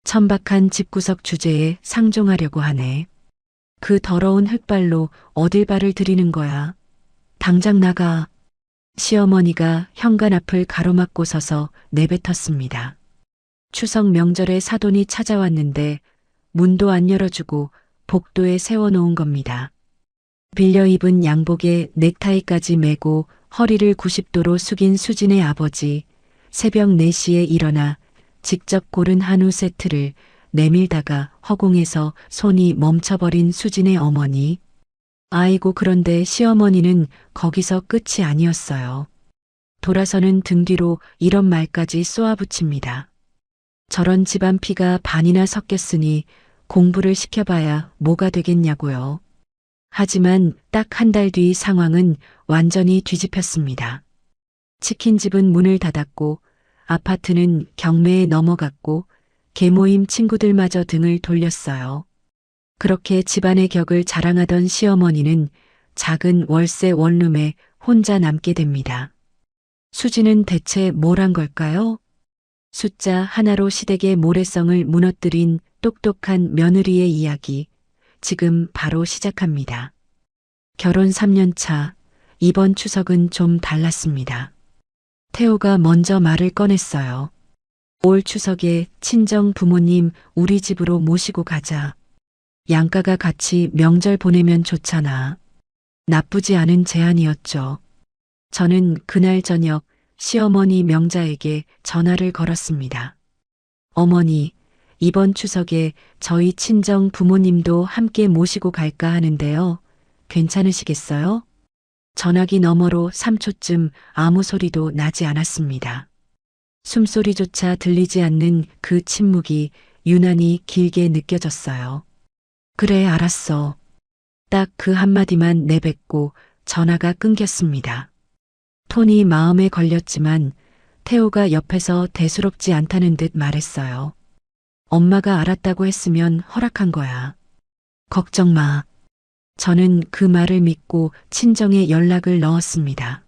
천박한 집구석 주제에 상종하려고 하네. 그 더러운 흙발로 어딜 발을 들이는 거야. 당장 나가. 시어머니가 현관 앞을 가로막고 서서 내뱉었습니다. 추석 명절에 사돈이 찾아왔는데 문도 안 열어주고 복도에 세워놓은 겁니다. 빌려 입은 양복에 넥타이까지 매고 허리를 90도로 숙인 수진의 아버지, 새벽 4시에 일어나 직접 고른 한우 세트를 내밀다가 허공에서 손이 멈춰버린 수진의 어머니. 아이고, 그런데 시어머니는 거기서 끝이 아니었어요. 돌아서는 등 뒤로 이런 말까지 쏘아붙입니다. 저런 집안 피가 반이나 섞였으니 공부를 시켜봐야 뭐가 되겠냐고요. 하지만 딱 한 달 뒤 상황은 완전히 뒤집혔습니다. 치킨집은 문을 닫았고 아파트는 경매에 넘어갔고 계모임 친구들마저 등을 돌렸어요. 그렇게 집안의 격을 자랑하던 시어머니는 작은 월세 원룸에 혼자 남게 됩니다. 수지는 대체 뭘 한 걸까요? 숫자 하나로 시댁의 모래성을 무너뜨린 똑똑한 며느리의 이야기, 지금 바로 시작합니다. 결혼 3년 차, 이번 추석은 좀 달랐습니다. 태호가 먼저 말을 꺼냈어요. 올 추석에 친정 부모님 우리 집으로 모시고 가자. 양가가 같이 명절 보내면 좋잖아. 나쁘지 않은 제안이었죠. 저는 그날 저녁 시어머니 명자에게 전화를 걸었습니다. 어머니, 이번 추석에 저희 친정 부모님도 함께 모시고 갈까 하는데요. 괜찮으시겠어요? 전화기 너머로 3초쯤 아무 소리도 나지 않았습니다. 숨소리조차 들리지 않는 그 침묵이 유난히 길게 느껴졌어요. 그래, 알았어. 딱 그 한마디만 내뱉고 전화가 끊겼습니다. 톤이 마음에 걸렸지만 태호가 옆에서 대수롭지 않다는 듯 말했어요. 엄마가 알았다고 했으면 허락한 거야. 걱정 마. 저는 그 말을 믿고 친정에 연락을 넣었습니다.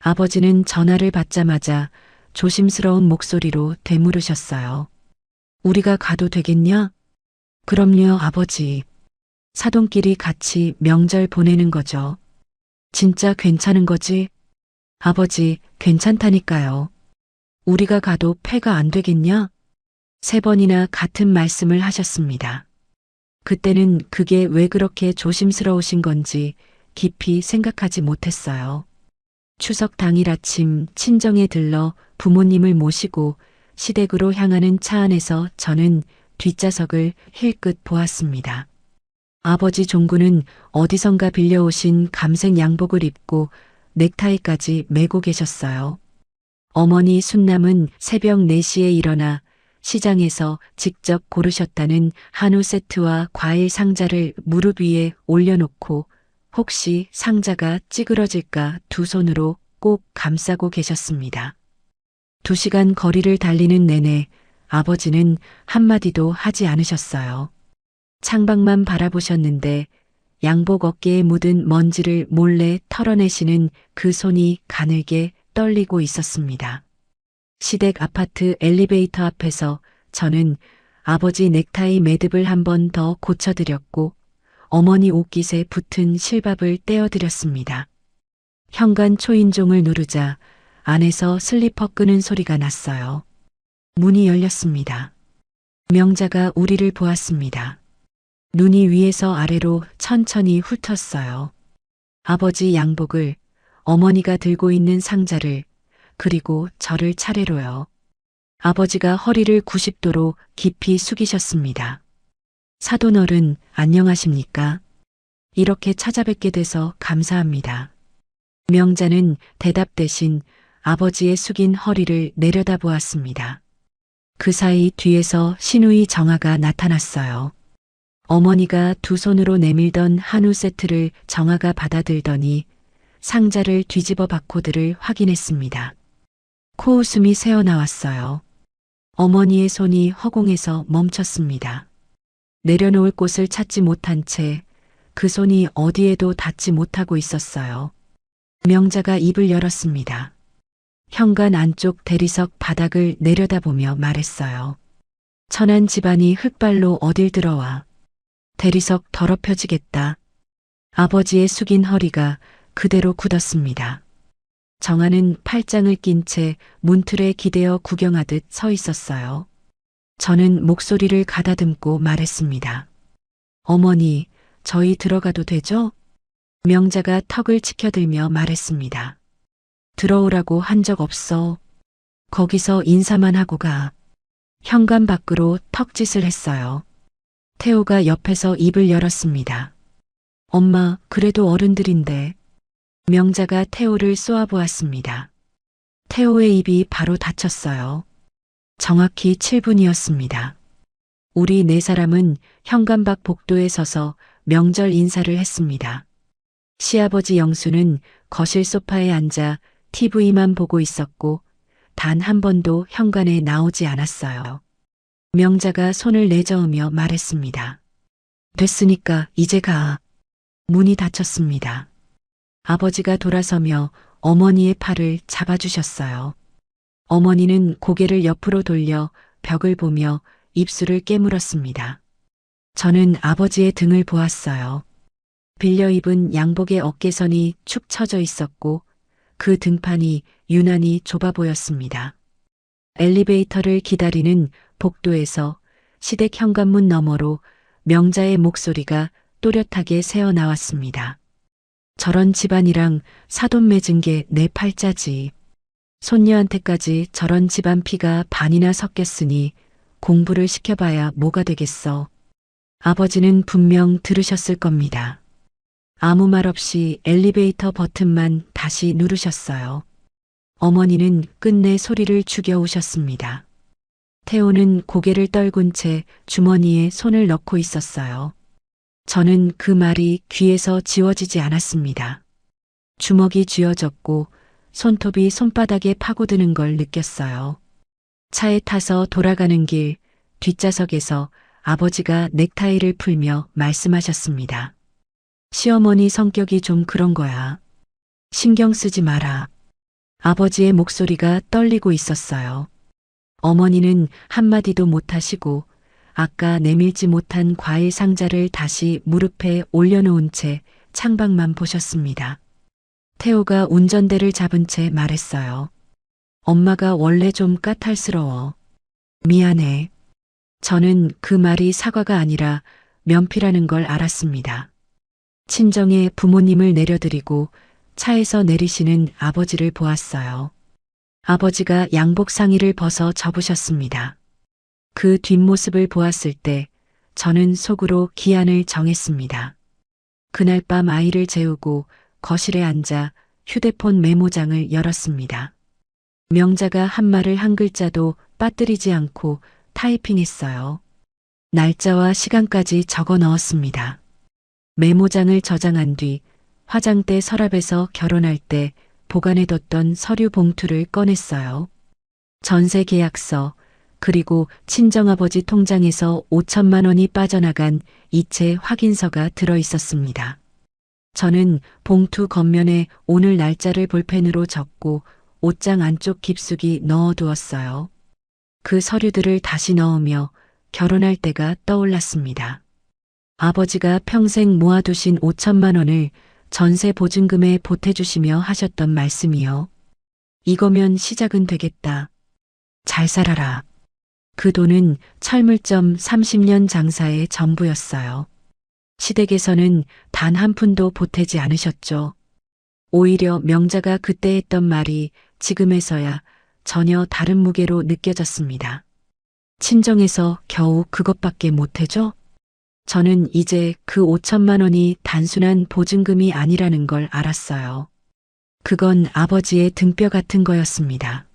아버지는 전화를 받자마자 조심스러운 목소리로 되물으셨어요. 우리가 가도 되겠냐? 그럼요, 아버지. 사돈끼리 같이 명절 보내는 거죠. 진짜 괜찮은 거지? 아버지, 괜찮다니까요. 우리가 가도 폐가 안 되겠냐? 3번이나 같은 말씀을 하셨습니다. 그때는 그게 왜 그렇게 조심스러우신 건지 깊이 생각하지 못했어요. 추석 당일 아침 친정에 들러 부모님을 모시고 시댁으로 향하는 차 안에서 저는 뒷좌석을 힐끗 보았습니다. 아버지 종구는 어디선가 빌려오신 감색 양복을 입고 넥타이까지 매고 계셨어요. 어머니 순남은 새벽 4시에 일어나 시장에서 직접 고르셨다는 한우 세트와 과일 상자를 무릎 위에 올려놓고 혹시 상자가 찌그러질까 두 손으로 꼭 감싸고 계셨습니다. 2시간 거리를 달리는 내내 아버지는 한마디도 하지 않으셨어요. 창밖만 바라보셨는데 양복 어깨에 묻은 먼지를 몰래 털어내시는 그 손이 가늘게 떨리고 있었습니다. 시댁 아파트 엘리베이터 앞에서 저는 아버지 넥타이 매듭을 한 번 더 고쳐드렸고 어머니 옷깃에 붙은 실밥을 떼어드렸습니다. 현관 초인종을 누르자 안에서 슬리퍼 끄는 소리가 났어요. 문이 열렸습니다. 명자가 우리를 보았습니다. 눈이 위에서 아래로 천천히 훑었어요. 아버지 양복을, 어머니가 들고 있는 상자를, 그리고 저를 차례로요. 아버지가 허리를 90도로 깊이 숙이셨습니다. 사돈어른, 안녕하십니까? 이렇게 찾아뵙게 돼서 감사합니다. 명자는 대답 대신 아버지의 숙인 허리를 내려다보았습니다. 그 사이 뒤에서 신우이 정아가 나타났어요. 어머니가 두 손으로 내밀던 한우 세트를 정아가 받아들더니 상자를 뒤집어 바코드를 확인했습니다. 코웃음이 새어나왔어요. 어머니의 손이 허공에서 멈췄습니다. 내려놓을 곳을 찾지 못한 채 그 손이 어디에도 닿지 못하고 있었어요. 명자가 입을 열었습니다. 현관 안쪽 대리석 바닥을 내려다보며 말했어요. 천한 집안이 흙발로 어딜 들어와. 대리석 더럽혀지겠다. 아버지의 숙인 허리가 그대로 굳었습니다. 정아는 팔짱을 낀 채 문틀에 기대어 구경하듯 서 있었어요. 저는 목소리를 가다듬고 말했습니다. 어머니, 저희 들어가도 되죠? 명자가 턱을 치켜들며 말했습니다. 들어오라고 한 적 없어. 거기서 인사만 하고 가. 현관 밖으로 턱짓을 했어요. 태호가 옆에서 입을 열었습니다. 엄마, 그래도 어른들인데. 명자가 태호를 쏘아보았습니다. 태호의 입이 바로 닫혔어요. 정확히 7분이었습니다. 우리 네 사람은 현관 밖 복도에 서서 명절 인사를 했습니다. 시아버지 영수는 거실 소파에 앉아 TV만 보고 있었고 단 한 번도 현관에 나오지 않았어요. 명자가 손을 내저으며 말했습니다. 됐으니까 이제 가. 문이 닫혔습니다. 아버지가 돌아서며 어머니의 팔을 잡아주셨어요. 어머니는 고개를 옆으로 돌려 벽을 보며 입술을 깨물었습니다. 저는 아버지의 등을 보았어요. 빌려 입은 양복의 어깨선이 축 처져 있었고 그 등판이 유난히 좁아 보였습니다. 엘리베이터를 기다리는 복도에서 시댁 현관문 너머로 명자의 목소리가 또렷하게 새어나왔습니다. 저런 집안이랑 사돈 맺은 게 내 팔자지. 손녀한테까지 저런 집안 피가 반이나 섞였으니 공부를 시켜봐야 뭐가 되겠어. 아버지는 분명 들으셨을 겁니다. 아무 말 없이 엘리베이터 버튼만 다시 누르셨어요. 어머니는 끝내 소리를 죽여 우셨습니다. 태호는 고개를 떨군 채 주머니에 손을 넣고 있었어요. 저는 그 말이 귀에서 지워지지 않았습니다. 주먹이 쥐어졌고 손톱이 손바닥에 파고드는 걸 느꼈어요. 차에 타서 돌아가는 길 뒷좌석에서 아버지가 넥타이를 풀며 말씀하셨습니다. 시어머니 성격이 좀 그런 거야. 신경 쓰지 마라. 아버지의 목소리가 떨리고 있었어요. 어머니는 한마디도 못하시고 아까 내밀지 못한 과일 상자를 다시 무릎에 올려놓은 채 창밖만 보셨습니다. 태호가 운전대를 잡은 채 말했어요. 엄마가 원래 좀 까탈스러워. 미안해. 저는 그 말이 사과가 아니라 면피라는 걸 알았습니다. 친정에 부모님을 내려드리고 차에서 내리시는 아버지를 보았어요. 아버지가 양복 상의를 벗어 접으셨습니다. 그 뒷모습을 보았을 때 저는 속으로 기한을 정했습니다. 그날 밤 아이를 재우고 거실에 앉아 휴대폰 메모장을 열었습니다. 명자가 한 말을 한 글자도 빠뜨리지 않고 타이핑했어요. 날짜와 시간까지 적어 넣었습니다. 메모장을 저장한 뒤 화장대 서랍에서 결혼할 때 보관해뒀던 서류 봉투를 꺼냈어요. 전세 계약서, 그리고 친정아버지 통장에서 5천만 원이 빠져나간 이체 확인서가 들어 있었습니다. 저는 봉투 겉면에 오늘 날짜를 볼펜으로 적고 옷장 안쪽 깊숙이 넣어두었어요. 그 서류들을 다시 넣으며 결혼할 때가 떠올랐습니다. 아버지가 평생 모아두신 5천만 원을 전세 보증금에 보태주시며 하셨던 말씀이요. 이거면 시작은 되겠다. 잘 살아라. 그 돈은 철물점 30년 장사의 전부였어요. 시댁에서는 단 한 푼도 보태지 않으셨죠. 오히려 명자가 그때 했던 말이 지금에서야 전혀 다른 무게로 느껴졌습니다. 친정에서 겨우 그것밖에 못해줘? 저는 이제 그 5천만 원이 단순한 보증금이 아니라는 걸 알았어요. 그건 아버지의 등뼈 같은 거였습니다.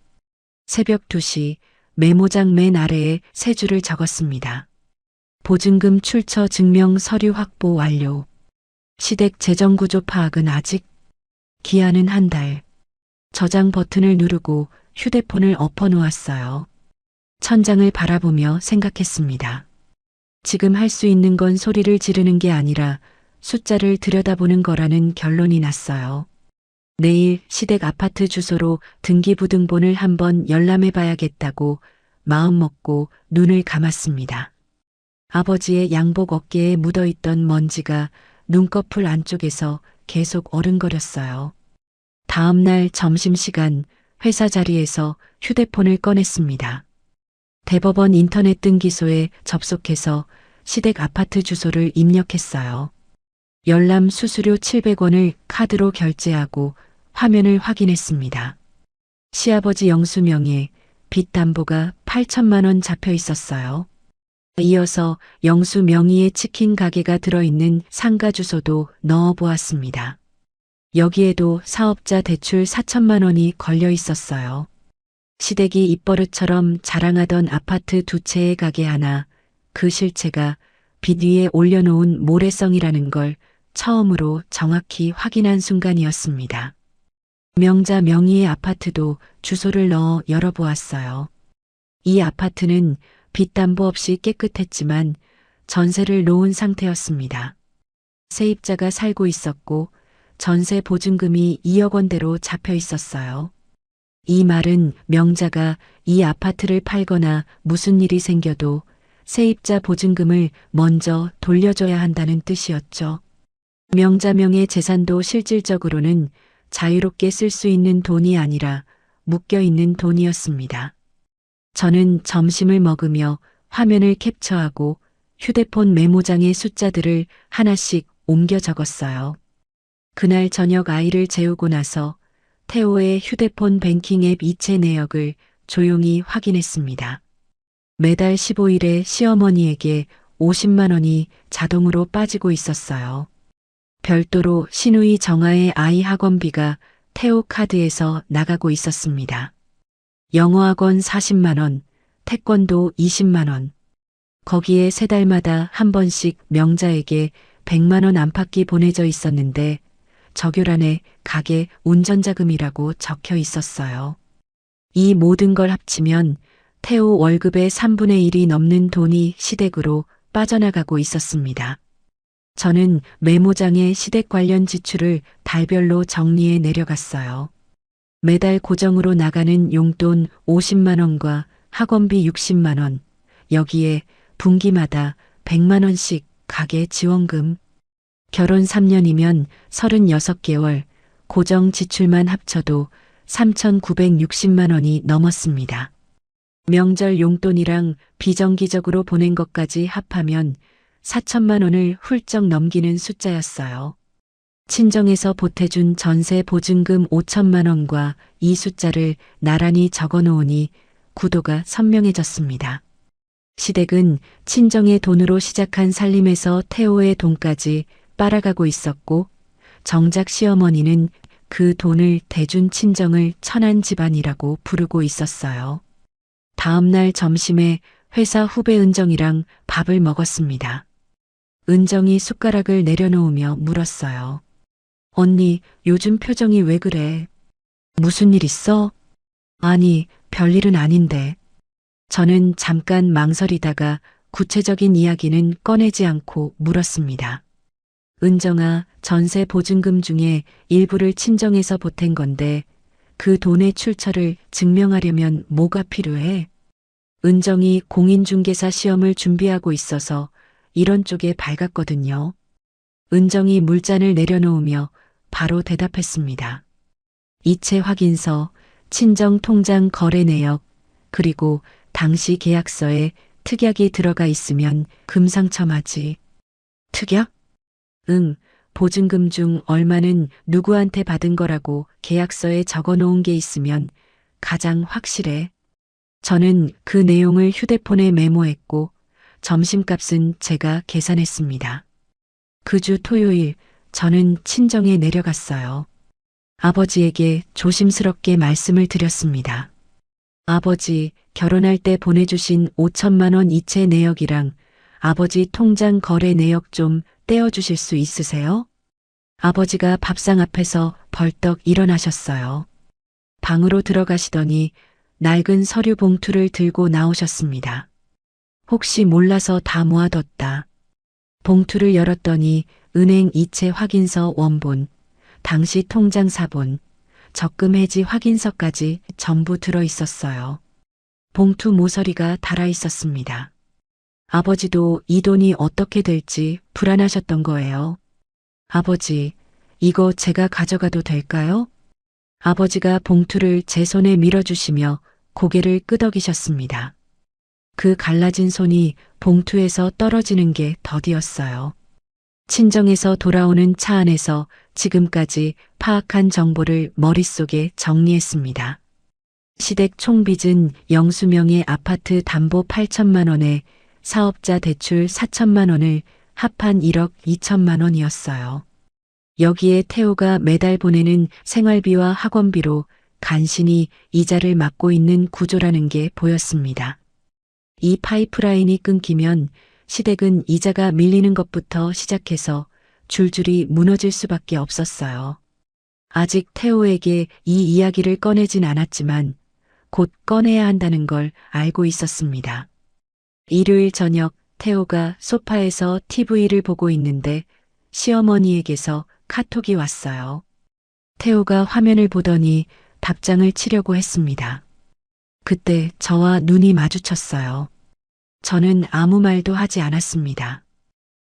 새벽 2시 메모장 맨 아래에 세 줄을 적었습니다. 보증금 출처 증명 서류 확보 완료. 시댁 재정구조 파악은 아직? 기한은 한 달. 저장 버튼을 누르고 휴대폰을 엎어놓았어요. 천장을 바라보며 생각했습니다. 지금 할 수 있는 건 소리를 지르는 게 아니라 숫자를 들여다보는 거라는 결론이 났어요. 내일 시댁 아파트 주소로 등기부등본을 한번 열람해 봐야겠다고 마음먹고 눈을 감았습니다. 아버지의 양복 어깨에 묻어있던 먼지가 눈꺼풀 안쪽에서 계속 어른거렸어요. 다음 날 점심시간 회사 자리에서 휴대폰을 꺼냈습니다. 대법원 인터넷 등기소에 접속해서 시댁 아파트 주소를 입력했어요. 열람 수수료 700원을 카드로 결제하고 화면을 확인했습니다. 시아버지 영수 명의에 빚 담보가 8천만 원 잡혀 있었어요. 이어서 영수 명의의 치킨 가게가 들어있는 상가 주소도 넣어 보았습니다. 여기에도 사업자 대출 4천만 원이 걸려 있었어요. 시댁이 입버릇처럼 자랑하던 아파트 2채의 가게 하나, 그 실체가 빚 위에 올려놓은 모래성이라는 걸 처음으로 정확히 확인한 순간이었습니다. 명자 명의의 아파트도 주소를 넣어 열어보았어요. 이 아파트는 빚 담보 없이 깨끗했지만 전세를 놓은 상태였습니다. 세입자가 살고 있었고 전세 보증금이 2억 원대로 잡혀 있었어요. 이 말은 명자가 이 아파트를 팔거나 무슨 일이 생겨도 세입자 보증금을 먼저 돌려줘야 한다는 뜻이었죠. 명자 명의 재산도 실질적으로는 자유롭게 쓸 수 있는 돈이 아니라 묶여있는 돈이었습니다. 저는 점심을 먹으며 화면을 캡처하고 휴대폰 메모장의 숫자들을 하나씩 옮겨 적었어요. 그날 저녁 아이를 재우고 나서 태호의 휴대폰 뱅킹 앱 이체 내역을 조용히 확인했습니다. 매달 15일에 시어머니에게 50만 원이 자동으로 빠지고 있었어요. 별도로 시누이 정아의 아이 학원비가 태호 카드에서 나가고 있었습니다. 영어학원 40만 원, 태권도 20만 원. 거기에 3달마다 한 번씩 명자에게 100만 원 안팎이 보내져 있었는데 적요란에 가게 운전자금이라고 적혀 있었어요. 이 모든 걸 합치면 태호 월급의 3분의 1이 넘는 돈이 시댁으로 빠져나가고 있었습니다. 저는 메모장에 시댁 관련 지출을 달별로 정리해 내려갔어요. 매달 고정으로 나가는 용돈 50만 원과 학원비 60만 원, 여기에 분기마다 100만 원씩 가계 지원금. 결혼 3년이면 36개월, 고정 지출만 합쳐도 3,960만 원이 넘었습니다. 명절 용돈이랑 비정기적으로 보낸 것까지 합하면 4천만 원을 훌쩍 넘기는 숫자였어요. 친정에서 보태준 전세 보증금 5천만 원과 이 숫자를 나란히 적어놓으니 구도가 선명해졌습니다. 시댁은 친정의 돈으로 시작한 살림에서 태호의 돈까지 빨아가고 있었고 정작 시어머니는 그 돈을 대준 친정을 천한 집안이라고 부르고 있었어요. 다음 날 점심에 회사 후배 은정이랑 밥을 먹었습니다. 은정이 숟가락을 내려놓으며 물었어요. 언니, 요즘 표정이 왜 그래? 무슨 일 있어? 아니, 별일은 아닌데. 저는 잠깐 망설이다가 구체적인 이야기는 꺼내지 않고 물었습니다. 은정아, 전세 보증금 중에 일부를 친정에서 보탠 건데 그 돈의 출처를 증명하려면 뭐가 필요해? 은정이 공인중개사 시험을 준비하고 있어서 이런 쪽에 밝았거든요. 은정이 물잔을 내려놓으며 바로 대답했습니다. 이체 확인서, 친정 통장 거래 내역, 그리고 당시 계약서에 특약이 들어가 있으면 금상첨화지. 특약? 응, 보증금 중 얼마는 누구한테 받은 거라고 계약서에 적어 놓은 게 있으면 가장 확실해. 저는 그 내용을 휴대폰에 메모했고 점심값은 제가 계산했습니다. 그 주 토요일 저는 친정에 내려갔어요. 아버지에게 조심스럽게 말씀을 드렸습니다. 아버지, 결혼할 때 보내주신 5천만 원 이체 내역이랑 아버지 통장 거래 내역 좀 떼어주실 수 있으세요? 아버지가 밥상 앞에서 벌떡 일어나셨어요. 방으로 들어가시더니 낡은 서류 봉투를 들고 나오셨습니다. 혹시 몰라서 다 모아뒀다. 봉투를 열었더니 은행 이체 확인서 원본, 당시 통장 사본, 적금 해지 확인서까지 전부 들어 있었어요. 봉투 모서리가 달아 있었습니다. 아버지도 이 돈이 어떻게 될지 불안하셨던 거예요. 아버지, 이거 제가 가져가도 될까요? 아버지가 봉투를 제 손에 밀어주시며 고개를 끄덕이셨습니다. 그 갈라진 손이 봉투에서 떨어지는 게 더디었어요. 친정에서 돌아오는 차 안에서 지금까지 파악한 정보를 머릿속에 정리했습니다. 시댁 총빚은 영수명의 아파트 담보 8천만 원에 사업자 대출 4천만 원을 합한 1억 2천만 원이었어요. 여기에 태호가 매달 보내는 생활비와 학원비로 간신히 이자를 막고 있는 구조라는 게 보였습니다. 이 파이프라인이 끊기면 시댁은 이자가 밀리는 것부터 시작해서 줄줄이 무너질 수밖에 없었어요. 아직 태호에게 이 이야기를 꺼내진 않았지만 곧 꺼내야 한다는 걸 알고 있었습니다. 일요일 저녁 태호가 소파에서 TV를 보고 있는데 시어머니에게서 카톡이 왔어요. 태호가 화면을 보더니 답장을 치려고 했습니다. 그때 저와 눈이 마주쳤어요. 저는 아무 말도 하지 않았습니다.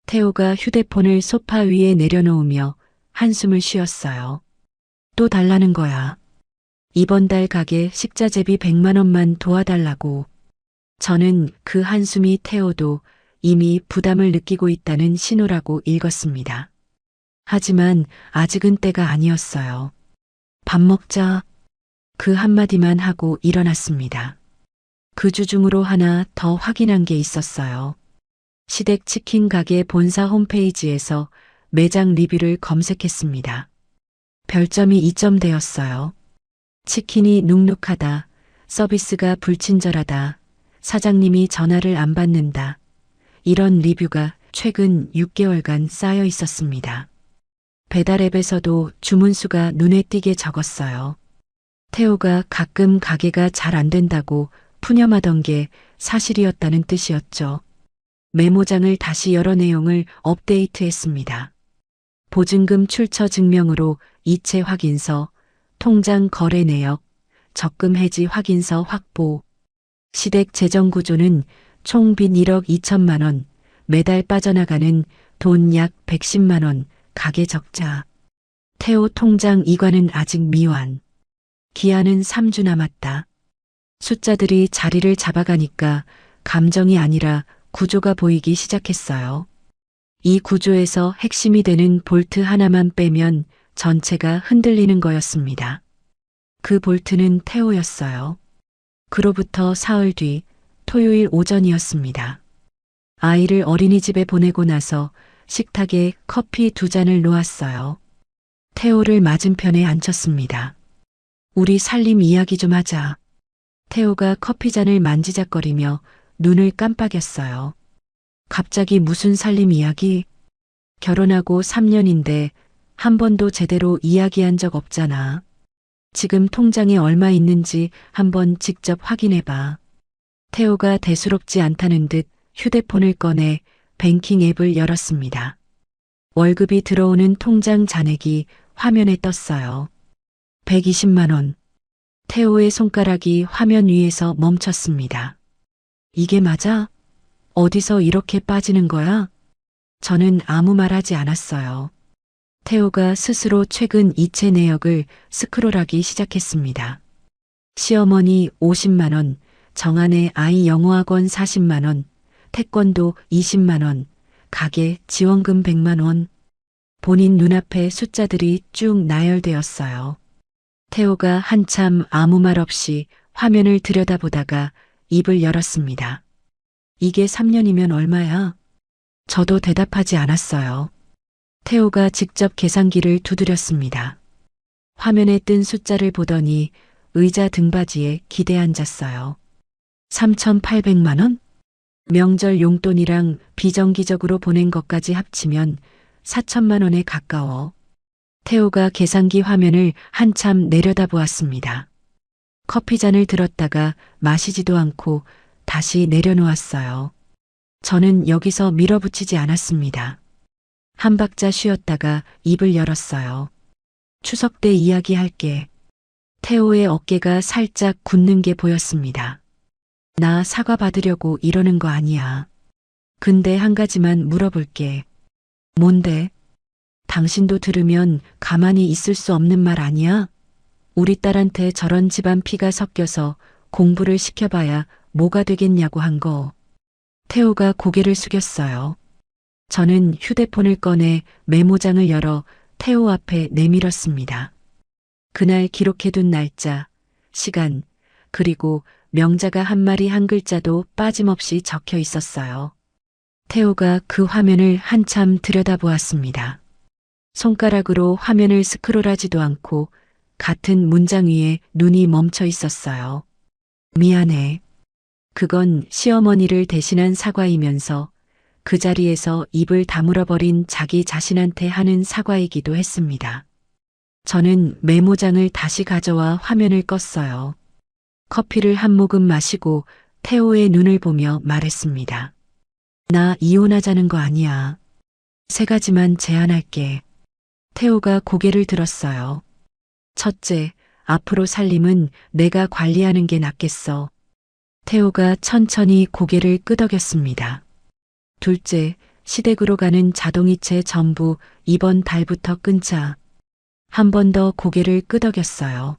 태호가 휴대폰을 소파 위에 내려놓으며 한숨을 쉬었어요. 또 달라는 거야. 이번 달 가게 식자재비 100만 원만 도와달라고. 저는 그 한숨이 태호도 이미 부담을 느끼고 있다는 신호라고 읽었습니다. 하지만 아직은 때가 아니었어요. 밥 먹자. 그 한마디만 하고 일어났습니다. 그 주 중으로 하나 더 확인한 게 있었어요. 시댁 치킨 가게 본사 홈페이지에서 매장 리뷰를 검색했습니다. 별점이 2점 되었어요. 치킨이 눅눅하다. 서비스가 불친절하다. 사장님이 전화를 안 받는다. 이런 리뷰가 최근 6개월간 쌓여 있었습니다. 배달앱에서도 주문수가 눈에 띄게 적었어요. 태호가 가끔 가게가 잘 안 된다고 푸념하던 게 사실이었다는 뜻이었죠. 메모장을 다시 여러 내용을 업데이트했습니다. 보증금 출처 증명으로 이체 확인서, 통장 거래 내역, 적금 해지 확인서 확보. 시댁 재정 구조는 총 빚 1억 2천만 원, 매달 빠져나가는 돈 약 110만 원, 가계 적자. 태호 통장 이관은 아직 미완. 기한은 3주 남았다. 숫자들이 자리를 잡아가니까 감정이 아니라 구조가 보이기 시작했어요. 이 구조에서 핵심이 되는 볼트 하나만 빼면 전체가 흔들리는 거였습니다. 그 볼트는 태호였어요. 그로부터 사흘 뒤 토요일 오전이었습니다. 아이를 어린이집에 보내고 나서 식탁에 커피 2잔을 놓았어요. 태호를 맞은편에 앉혔습니다. 우리 살림 이야기 좀 하자. 태호가 커피잔을 만지작거리며 눈을 깜빡였어요. 갑자기 무슨 살림 이야기? 결혼하고 3년인데 한 번도 제대로 이야기한 적 없잖아. 지금 통장에 얼마 있는지 한번 직접 확인해봐. 태호가 대수롭지 않다는 듯 휴대폰을 꺼내 뱅킹 앱을 열었습니다. 월급이 들어오는 통장 잔액이 화면에 떴어요. 120만 원. 태호의 손가락이 화면 위에서 멈췄습니다. 이게 맞아? 어디서 이렇게 빠지는 거야? 저는 아무 말 하지 않았어요. 태호가 스스로 최근 이체 내역을 스크롤하기 시작했습니다. 시어머니 50만 원, 정한의 아이 영어학원 40만 원, 태권도 20만 원, 가게 지원금 100만 원. 본인 눈앞에 숫자들이 쭉 나열되었어요. 태호가 한참 아무 말 없이 화면을 들여다보다가 입을 열었습니다. 이게 3년이면 얼마야? 저도 대답하지 않았어요. 태호가 직접 계산기를 두드렸습니다. 화면에 뜬 숫자를 보더니 의자 등받이에 기대 앉았어요. 3,800만 원? 명절 용돈이랑 비정기적으로 보낸 것까지 합치면 4천만 원에 가까워. 태호가 계산기 화면을 한참 내려다보았습니다. 커피잔을 들었다가 마시지도 않고 다시 내려놓았어요. 저는 여기서 밀어붙이지 않았습니다. 한 박자 쉬었다가 입을 열었어요. 추석 때 이야기할게. 태호의 어깨가 살짝 굳는 게 보였습니다. 나 사과 받으려고 이러는 거 아니야. 근데 한 가지만 물어볼게. 뭔데? 당신도 들으면 가만히 있을 수 없는 말 아니야? 우리 딸한테 저런 집안 피가 섞여서 공부를 시켜봐야 뭐가 되겠냐고 한 거. 태호가 고개를 숙였어요. 저는 휴대폰을 꺼내 메모장을 열어 태호 앞에 내밀었습니다. 그날 기록해둔 날짜, 시간, 그리고 명자가 한 마리 한 글자도 빠짐없이 적혀 있었어요. 태호가 그 화면을 한참 들여다보았습니다. 손가락으로 화면을 스크롤하지도 않고 같은 문장 위에 눈이 멈춰 있었어요. 미안해. 그건 시어머니를 대신한 사과이면서 그 자리에서 입을 다물어버린 자기 자신한테 하는 사과이기도 했습니다. 저는 메모장을 다시 가져와 화면을 껐어요. 커피를 한 모금 마시고 태호의 눈을 보며 말했습니다. 나 이혼하자는 거 아니야. 세 가지만 제안할게. 태호가 고개를 들었어요. 첫째, 앞으로 살림은 내가 관리하는 게 낫겠어. 태호가 천천히 고개를 끄덕였습니다. 둘째, 시댁으로 가는 자동이체 전부 이번 달부터 끊자. 한 번 더 고개를 끄덕였어요.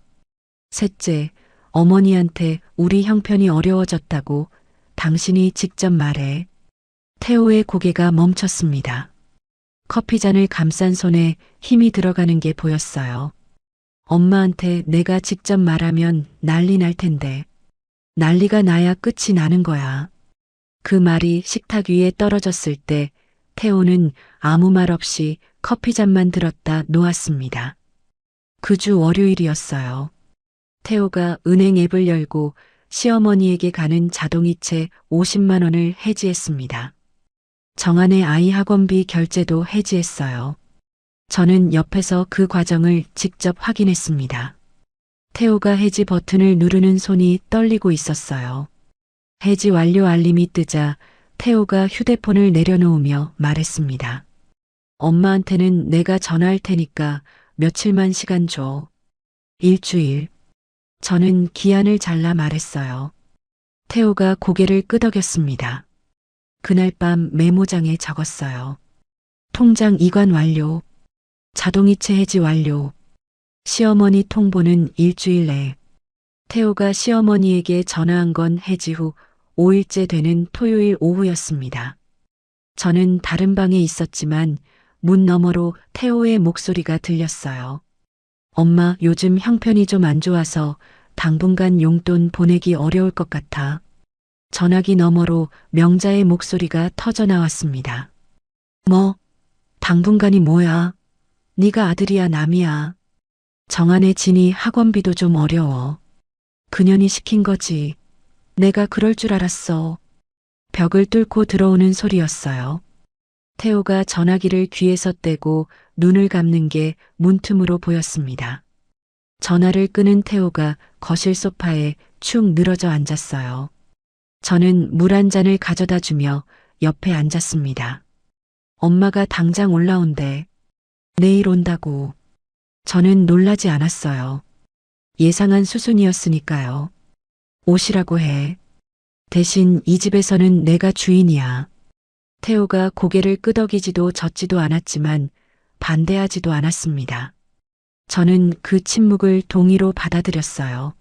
셋째, 어머니한테 우리 형편이 어려워졌다고 당신이 직접 말해. 태호의 고개가 멈췄습니다. 커피잔을 감싼 손에 힘이 들어가는 게 보였어요. 엄마한테 내가 직접 말하면 난리 날 텐데. 난리가 나야 끝이 나는 거야. 그 말이 식탁 위에 떨어졌을 때 태호는 아무 말 없이 커피잔만 들었다 놓았습니다. 그 주 월요일이었어요. 태호가 은행 앱을 열고 시어머니에게 가는 자동이체 50만 원을 해지했습니다. 정한의 아이 학원비 결제도 해지했어요. 저는 옆에서 그 과정을 직접 확인했습니다. 태호가 해지 버튼을 누르는 손이 떨리고 있었어요. 해지 완료 알림이 뜨자 태호가 휴대폰을 내려놓으며 말했습니다. 엄마한테는 내가 전화할 테니까 며칠만 시간 줘. 일주일. 저는 기한을 잘라 말했어요. 태호가 고개를 끄덕였습니다. 그날 밤 메모장에 적었어요. 통장 이관 완료. 자동이체 해지 완료. 시어머니 통보는 일주일 내. 태호가 시어머니에게 전화한 건 해지 후 5일째 되는 토요일 오후였습니다. 저는 다른 방에 있었지만 문 너머로 태호의 목소리가 들렸어요. 엄마, 요즘 형편이 좀 안 좋아서 당분간 용돈 보내기 어려울 것 같아. 전화기 너머로 명자의 목소리가 터져 나왔습니다. 뭐? 당분간이 뭐야? 네가 아들이야 남이야. 정한의 진이 학원비도 좀 어려워. 그년이 시킨 거지. 내가 그럴 줄 알았어. 벽을 뚫고 들어오는 소리였어요. 태호가 전화기를 귀에서 떼고 눈을 감는 게 문틈으로 보였습니다. 전화를 끄는 태호가 거실 소파에 축 늘어져 앉았어요. 저는 물 한 잔을 가져다 주며 옆에 앉았습니다. 엄마가 당장 올라온대. 내일 온다고. 저는 놀라지 않았어요. 예상한 수순이었으니까요. 오시라고 해. 대신 이 집에서는 내가 주인이야. 태호가 고개를 끄덕이지도 젓지도 않았지만 반대하지도 않았습니다. 저는 그 침묵을 동의로 받아들였어요.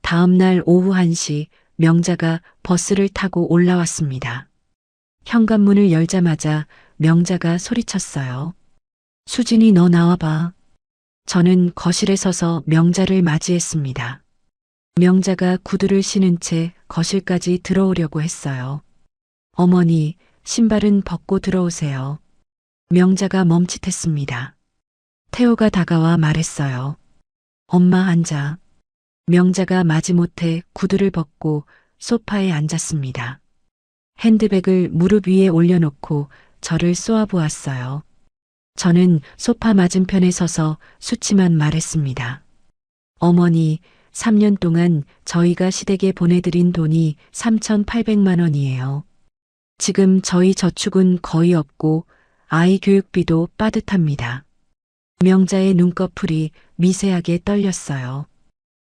다음 날 오후 1시 명자가 버스를 타고 올라왔습니다. 현관문을 열자마자 명자가 소리쳤어요. 수진이 너 나와봐. 저는 거실에 서서 명자를 맞이했습니다. 명자가 구두를 신은 채 거실까지 들어오려고 했어요. 어머니, 신발은 벗고 들어오세요. 명자가 멈칫했습니다. 태호가 다가와 말했어요. 엄마 앉아. 명자가 마지못해 구두를 벗고 소파에 앉았습니다. 핸드백을 무릎 위에 올려놓고 저를 쏘아보았어요. 저는 소파 맞은편에 서서 수치만 말했습니다. 어머니, 3년 동안 저희가 시댁에 보내드린 돈이 3,800만 원이에요. 지금 저희 저축은 거의 없고 아이 교육비도 빠듯합니다. 명자의 눈꺼풀이 미세하게 떨렸어요.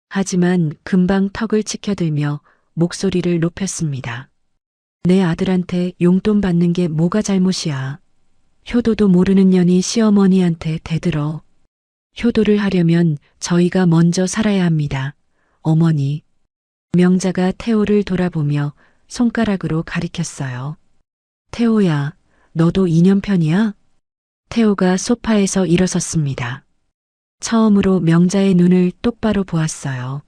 하지만 금방 턱을 치켜들며 목소리를 높였습니다. 내 아들한테 용돈 받는 게 뭐가 잘못이야. 효도도 모르는 년이 시어머니한테 대들어. 효도를 하려면 저희가 먼저 살아야 합니다. 어머니. 명자가 태호를 돌아보며 손가락으로 가리켰어요. 태호야, 너도 이년편이야? 태호가 소파에서 일어섰습니다. 처음으로 명자의 눈을 똑바로 보았어요.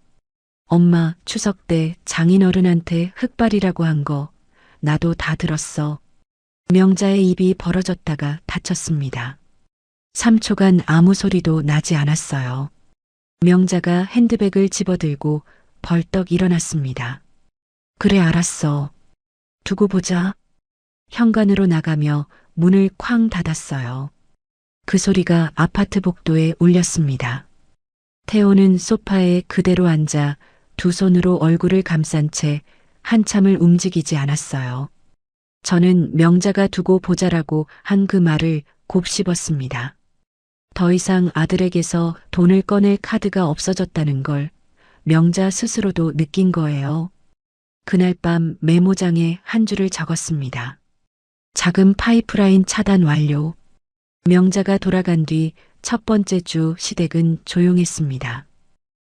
엄마, 추석 때 장인어른한테 흑발이라고 한 거 나도 다 들었어. 명자의 입이 벌어졌다가 닫혔습니다. 3초간 아무 소리도 나지 않았어요. 명자가 핸드백을 집어들고 벌떡 일어났습니다. 그래, 알았어. 두고 보자. 현관으로 나가며 문을 쾅 닫았어요. 그 소리가 아파트 복도에 울렸습니다. 태호는 소파에 그대로 앉아 두 손으로 얼굴을 감싼 채 한참을 움직이지 않았어요. 저는 명자가 두고 보자라고 한 그 말을 곱씹었습니다. 더 이상 아들에게서 돈을 꺼낼 카드가 없어졌다는 걸 명자 스스로도 느낀 거예요. 그날 밤 메모장에 한 줄을 적었습니다. 자금 파이프라인 차단 완료. 명자가 돌아간 뒤 첫 번째 주 시댁은 조용했습니다.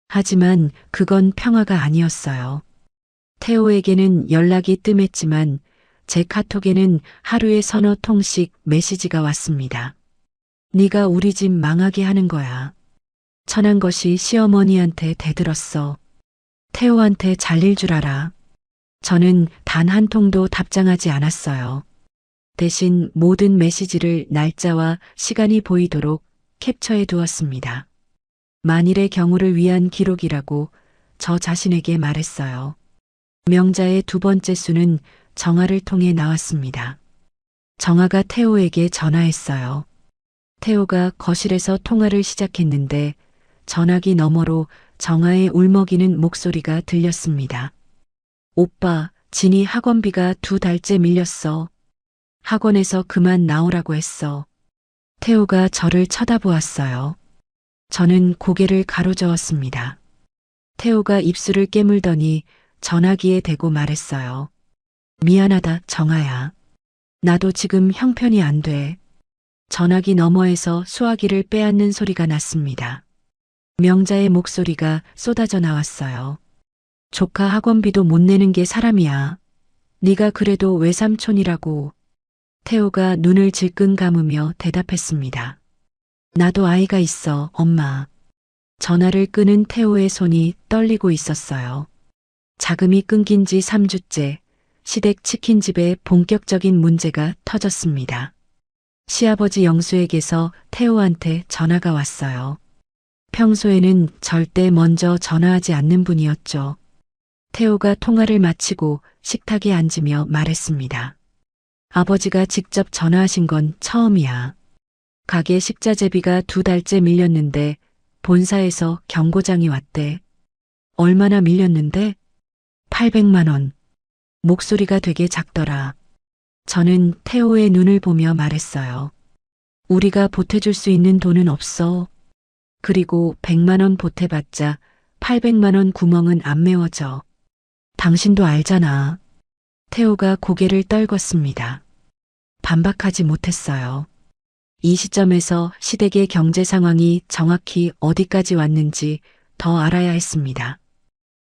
하지만 그건 평화가 아니었어요. 태호에게는 연락이 뜸했지만 제 카톡에는 하루에 서너 통씩 메시지가 왔습니다. 네가 우리 집 망하게 하는 거야. 천한 것이 시어머니한테 대들었어. 태호한테 잘릴 줄 알아. 저는 단 한 통도 답장하지 않았어요. 대신 모든 메시지를 날짜와 시간이 보이도록 캡처해 두었습니다. 만일의 경우를 위한 기록이라고 저 자신에게 말했어요. 명자의 두 번째 수는 정아를 통해 나왔습니다. 정아가 태호에게 전화했어요. 태호가 거실에서 통화를 시작했는데 전화기 너머로 정아의 울먹이는 목소리가 들렸습니다. 오빠, 진이 학원비가 2달째 밀렸어. 학원에서 그만 나오라고 했어. 태호가 저를 쳐다보았어요. 저는 고개를 가로저었습니다. 태호가 입술을 깨물더니 전화기에 대고 말했어요. 미안하다, 정아야. 나도 지금 형편이 안 돼. 전화기 너머에서 수화기를 빼앗는 소리가 났습니다. 명자의 목소리가 쏟아져 나왔어요. 조카 학원비도 못 내는 게 사람이야. 네가 그래도 외삼촌이라고. 태호가 눈을 질끈 감으며 대답했습니다. 나도 아이가 있어, 엄마. 전화를 끄는 태호의 손이 떨리고 있었어요. 자금이 끊긴 지 3주째 시댁 치킨집에 본격적인 문제가 터졌습니다. 시아버지 영수에게서 태호한테 전화가 왔어요. 평소에는 절대 먼저 전화하지 않는 분이었죠. 태호가 통화를 마치고 식탁에 앉으며 말했습니다. 아버지가 직접 전화하신 건 처음이야. 가게 식자재비가 2달째 밀렸는데 본사에서 경고장이 왔대. 얼마나 밀렸는데? 800만 원. 목소리가 되게 작더라. 저는 태호의 눈을 보며 말했어요. 우리가 보태줄 수 있는 돈은 없어. 그리고 100만 원 보태봤자 800만 원 구멍은 안 메워져. 당신도 알잖아. 태호가 고개를 떨궜습니다. 반박하지 못했어요. 이 시점에서 시댁의 경제 상황이 정확히 어디까지 왔는지 더 알아야 했습니다.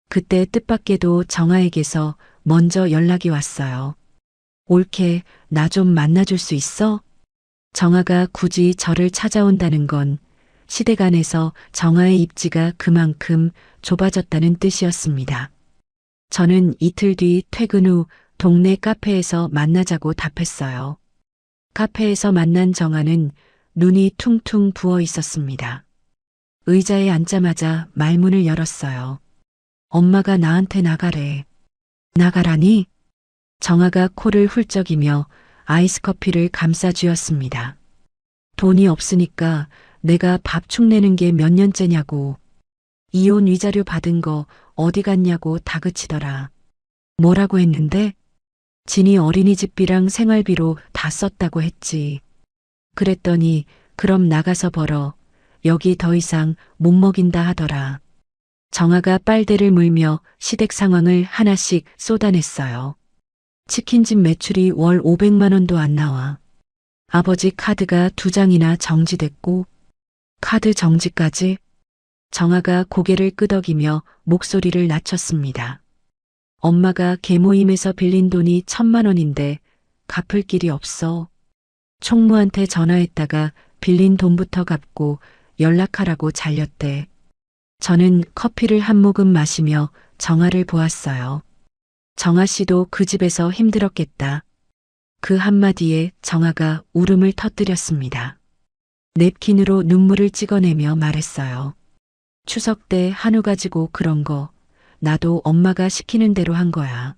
그때 뜻밖에도 정아에게서 먼저 연락이 왔어요. 올케, 나 좀 만나줄 수 있어? 정아가 굳이 저를 찾아온다는 건 시댁 안에서 정아의 입지가 그만큼 좁아졌다는 뜻이었습니다. 저는 이틀 뒤 퇴근 후 동네 카페에서 만나자고 답했어요. 카페에서 만난 정아는 눈이 퉁퉁 부어 있었습니다. 의자에 앉자마자 말문을 열었어요. 엄마가 나한테 나가래. 나가라니? 정아가 코를 훌쩍이며 아이스 커피를 감싸 쥐었습니다. 돈이 없으니까 내가 밥축 내는 게 몇 년째냐고. 이혼 위자료 받은 거 어디 갔냐고 다그치더라. 뭐라고 했는데? 진이 어린이집비랑 생활비로 다 썼다고 했지. 그랬더니 그럼 나가서 벌어. 여기 더 이상 못 먹인다 하더라. 정아가 빨대를 물며 시댁 상황을 하나씩 쏟아냈어요. 치킨집 매출이 월 500만 원도 안 나와. 아버지 카드가 2장이나 정지됐고 카드 정지까지? 정아가 고개를 끄덕이며 목소리를 낮췄습니다. 엄마가 계모임에서 빌린 돈이 1,000만 원인데 갚을 길이 없어. 총무한테 전화했다가 빌린 돈부터 갚고 연락하라고 잘렸대. 저는 커피를 한 모금 마시며 정아를 보았어요. 정아 씨도 그 집에서 힘들었겠다. 그 한마디에 정아가 울음을 터뜨렸습니다. 냅킨으로 눈물을 찍어내며 말했어요. 추석 때 한우 가지고 그런 거 나도 엄마가 시키는 대로 한 거야.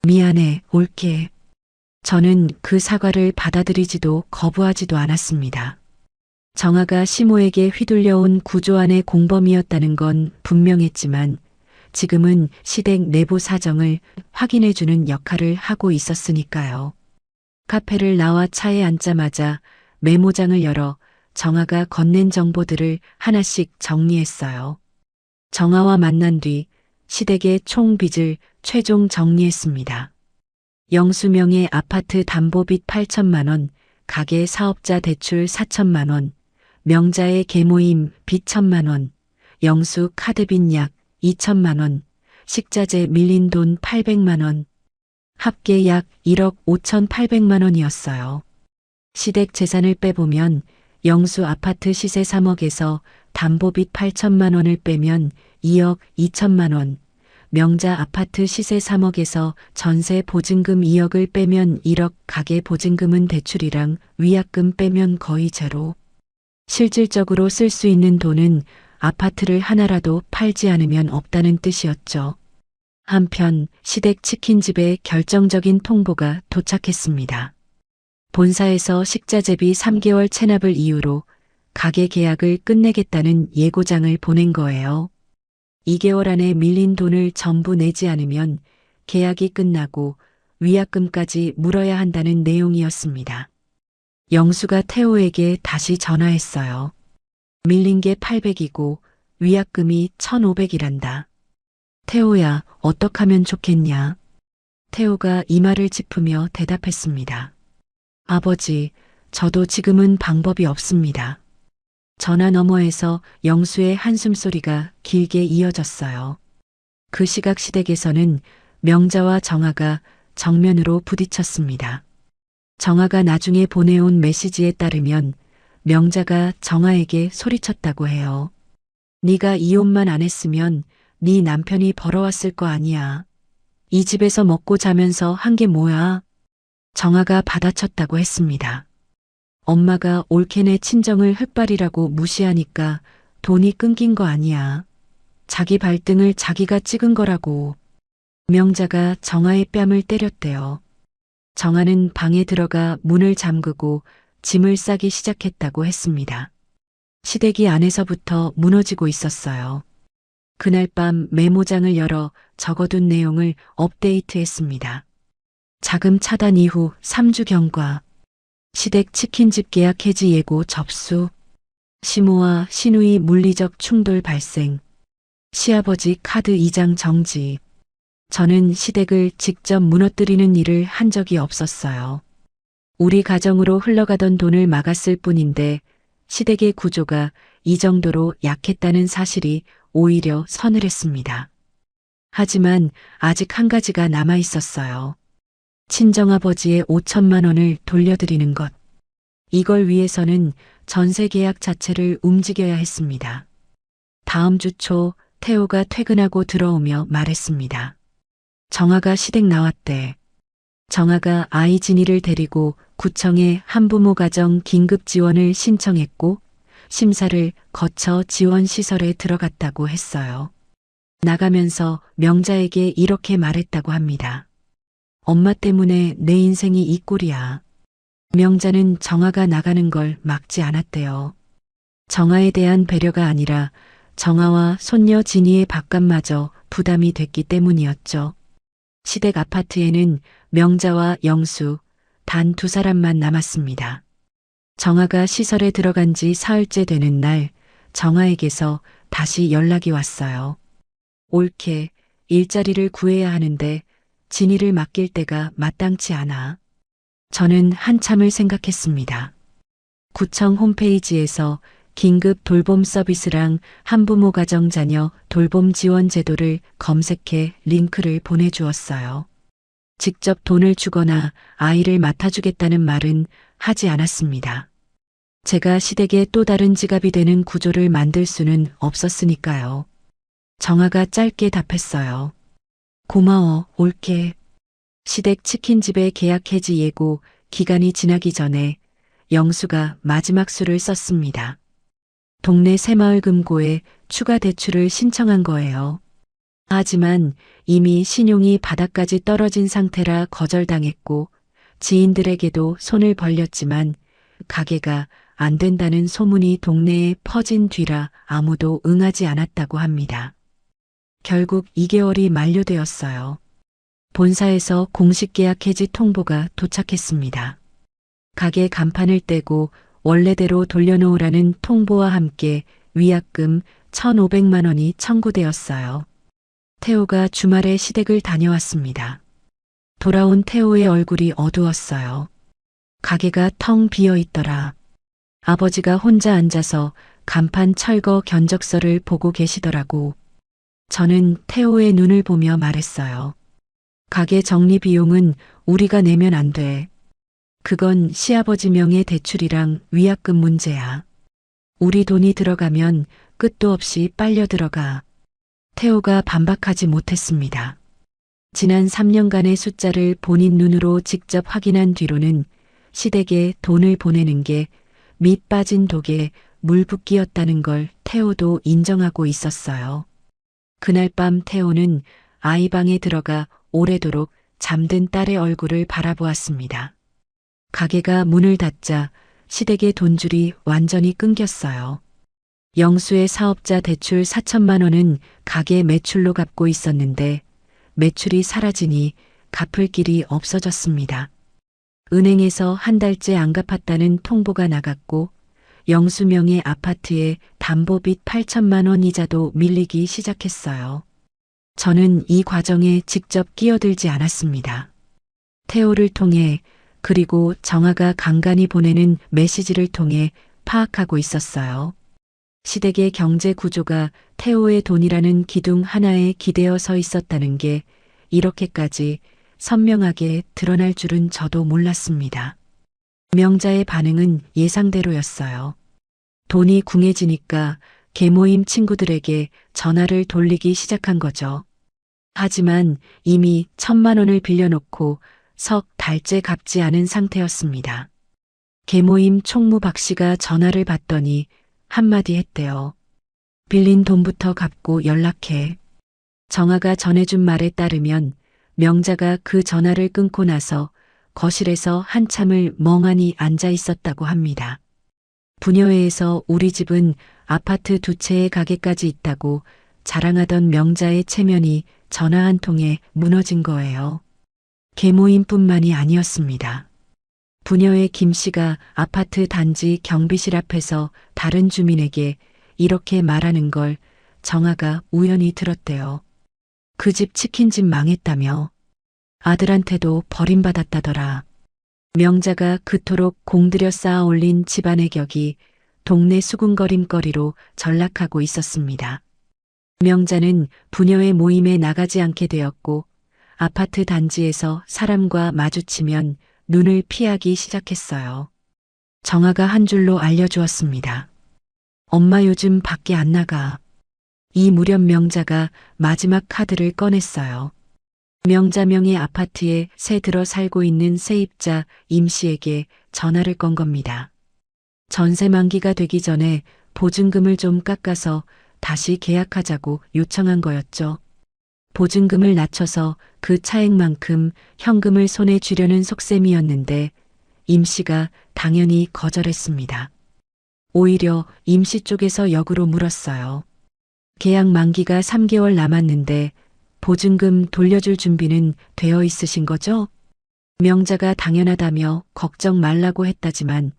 미안해, 올게. 저는 그 사과를 받아들이지도 거부하지도 않았습니다. 정아가 시모에게 휘둘려온 구조 안의 공범이었다는 건 분명했지만 지금은 시댁 내부 사정을 확인해주는 역할을 하고 있었으니까요. 카페를 나와 차에 앉자마자 메모장을 열어 정아가 건넨 정보들을 하나씩 정리했어요. 정아와 만난 뒤 시댁의 총 빚을 최종 정리했습니다. 영수명의 아파트 담보빚 8천만 원, 가게 사업자 대출 4천만 원, 명자의 계모임 빚 1,000만 원, 영수 카드빚 약 2천만 원, 식자재 밀린 돈 800만 원, 합계 약 1억 5,800만 원이었어요. 시댁 재산을 빼보면 영수 아파트 시세 3억에서 담보빚 8천만 원을 빼면 2억 2천만 원, 명자 아파트 시세 3억에서 전세 보증금 2억을 빼면 1억, 가계 보증금은 대출이랑 위약금 빼면 거의 제로. 실질적으로 쓸 수 있는 돈은 아파트를 하나라도 팔지 않으면 없다는 뜻이었죠. 한편 시댁 치킨집에 결정적인 통보가 도착했습니다. 본사에서 식자재비 3개월 체납을 이유로 가게 계약을 끝내겠다는 예고장을 보낸 거예요. 2개월 안에 밀린 돈을 전부 내지 않으면 계약이 끝나고 위약금까지 물어야 한다는 내용이었습니다. 영수가 태호에게 다시 전화했어요. 밀린 게 800이고 위약금이 1,500이란다. 태호야, 어떡하면 좋겠냐? 태호가 이마를 짚으며 대답했습니다. 아버지, 저도 지금은 방법이 없습니다. 전화 너머에서 영수의 한숨소리가 길게 이어졌어요. 그 시각 시댁에서는 명자와 정아가 정면으로 부딪혔습니다. 정아가 나중에 보내온 메시지에 따르면 명자가 정아에게 소리쳤다고 해요. 네가 이혼만 안 했으면 네 남편이 벌어왔을 거 아니야. 이 집에서 먹고 자면서 한 게 뭐야? 정아가 받아쳤다고 했습니다. 엄마가 올케네 친정을 흙발이라고 무시하니까 돈이 끊긴 거 아니야. 자기 발등을 자기가 찍은 거라고. 명자가 정아의 뺨을 때렸대요. 정아는 방에 들어가 문을 잠그고 짐을 싸기 시작했다고 했습니다. 시댁이 안에서부터 무너지고 있었어요. 그날 밤 메모장을 열어 적어둔 내용을 업데이트했습니다. 자금 차단 이후 3주 경과, 시댁 치킨집 계약 해지 예고 접수, 시모와 시누이 물리적 충돌 발생, 시아버지 카드 2장 정지. 저는 시댁을 직접 무너뜨리는 일을 한 적이 없었어요. 우리 가정으로 흘러가던 돈을 막았을 뿐인데 시댁의 구조가 이 정도로 약했다는 사실이 오히려 서늘했습니다. 하지만 아직 한 가지가 남아 있었어요. 친정아버지의 5천만 원을 돌려드리는 것. 이걸 위해서는 전세 계약 자체를 움직여야 했습니다. 다음 주 초 태호가 퇴근하고 들어오며 말했습니다. 정아가 시댁 나왔대. 정아가 아이 진이를 데리고 구청에 한부모 가정 긴급 지원을 신청했고 심사를 거쳐 지원시설에 들어갔다고 했어요. 나가면서 명자에게 이렇게 말했다고 합니다. 엄마 때문에 내 인생이 이 꼴이야. 명자는 정아가 나가는 걸 막지 않았대요. 정아에 대한 배려가 아니라 정아와 손녀 진이의 밥값마저 부담이 됐기 때문이었죠. 시댁 아파트에는 명자와 영수 단 2사람만 남았습니다. 정아가 시설에 들어간 지 사흘째 되는 날 정아에게서 다시 연락이 왔어요. 옳게 일자리를 구해야 하는데 진이를 맡길 때가 마땅치 않아. 저는 한참을 생각했습니다. 구청 홈페이지에서 긴급 돌봄 서비스랑 한부모 가정 자녀 돌봄 지원 제도를 검색해 링크를 보내주었어요. 직접 돈을 주거나 아이를 맡아주겠다는 말은 하지 않았습니다. 제가 시댁의 또 다른 지갑이 되는 구조를 만들 수는 없었으니까요. 정아가 짧게 답했어요. 고마워, 올게. 시댁 치킨집의 계약 해지 예고 기간이 지나기 전에 영수가 마지막 수를 썼습니다. 동네 새마을 금고에 추가 대출을 신청한 거예요. 하지만 이미 신용이 바닥까지 떨어진 상태라 거절당했고 지인들에게도 손을 벌렸지만 가게가 안 된다는 소문이 동네에 퍼진 뒤라 아무도 응하지 않았다고 합니다. 결국 2개월이 만료되었어요. 본사에서 공식 계약 해지 통보가 도착했습니다. 가게 간판을 떼고 원래대로 돌려놓으라는 통보와 함께 위약금 1,500만 원이 청구되었어요. 태호가 주말에 시댁을 다녀왔습니다. 돌아온 태호의 얼굴이 어두웠어요. 가게가 텅 비어 있더라. 아버지가 혼자 앉아서 간판 철거 견적서를 보고 계시더라고. 저는 태호의 눈을 보며 말했어요. 가게 정리 비용은 우리가 내면 안 돼. 그건 시아버지 명의 대출이랑 위약금 문제야. 우리 돈이 들어가면 끝도 없이 빨려 들어가. 태호가 반박하지 못했습니다. 지난 3년간의 숫자를 본인 눈으로 직접 확인한 뒤로는 시댁에 돈을 보내는 게 밑 빠진 독에 물 붓기였다는 걸 태호도 인정하고 있었어요. 그날 밤 태호는 아이 방에 들어가 오래도록 잠든 딸의 얼굴을 바라보았습니다. 가게가 문을 닫자 시댁의 돈줄이 완전히 끊겼어요. 영수의 사업자 대출 4천만 원은 가게 매출로 갚고 있었는데 매출이 사라지니 갚을 길이 없어졌습니다. 은행에서 한 달째 안 갚았다는 통보가 나갔고 영수 명의 아파트에 담보빚 8천만 원 이자도 밀리기 시작했어요. 저는 이 과정에 직접 끼어들지 않았습니다. 태호를 통해 그리고 정아가 간간히 보내는 메시지를 통해 파악하고 있었어요. 시댁의 경제 구조가 태호의 돈이라는 기둥 하나에 기대어 서 있었다는 게 이렇게까지 선명하게 드러날 줄은 저도 몰랐습니다. 명자의 반응은 예상대로였어요. 돈이 궁해지니까 계모임 친구들에게 전화를 돌리기 시작한 거죠. 하지만 이미 1,000만 원을 빌려놓고 석 달째 갚지 않은 상태였습니다. 계모임 총무 박 씨가 전화를 받더니 한마디 했대요. 빌린 돈부터 갚고 연락해. 정아가 전해준 말에 따르면 명자가 그 전화를 끊고 나서 거실에서 한참을 멍하니 앉아 있었다고 합니다. 부녀회에서 우리 집은 아파트 2채의 가게까지 있다고 자랑하던 명자의 체면이 전화 한 통에 무너진 거예요. 계모임뿐만이 아니었습니다. 부녀의 김 씨가 아파트 단지 경비실 앞에서 다른 주민에게 이렇게 말하는 걸 정아가 우연히 들었대요. 그 집 치킨집 망했다며. 아들한테도 버림받았다더라. 명자가 그토록 공들여 쌓아 올린 집안의 격이 동네 수군거림거리로 전락하고 있었습니다. 명자는 부녀의 모임에 나가지 않게 되었고 아파트 단지에서 사람과 마주치면 눈을 피하기 시작했어요. 정아가 한 줄로 알려주었습니다. 엄마 요즘 밖에 안 나가. 이 무렵 명자가 마지막 카드를 꺼냈어요. 명자 명의 아파트에 새 들어 살고 있는 세입자 임 씨에게 전화를 건 겁니다. 전세 만기가 되기 전에 보증금을 좀 깎아서 다시 계약하자고 요청한 거였죠. 보증금을 낮춰서 그 차액만큼 현금을 손에 쥐려는 속셈이었는데 임 씨가 당연히 거절했습니다. 오히려 임 씨 쪽에서 역으로 물었어요. 계약 만기가 3개월 남았는데 보증금 돌려줄 준비는 되어 있으신 거죠? 명자가 당연하다며 걱정 말라고 했다지만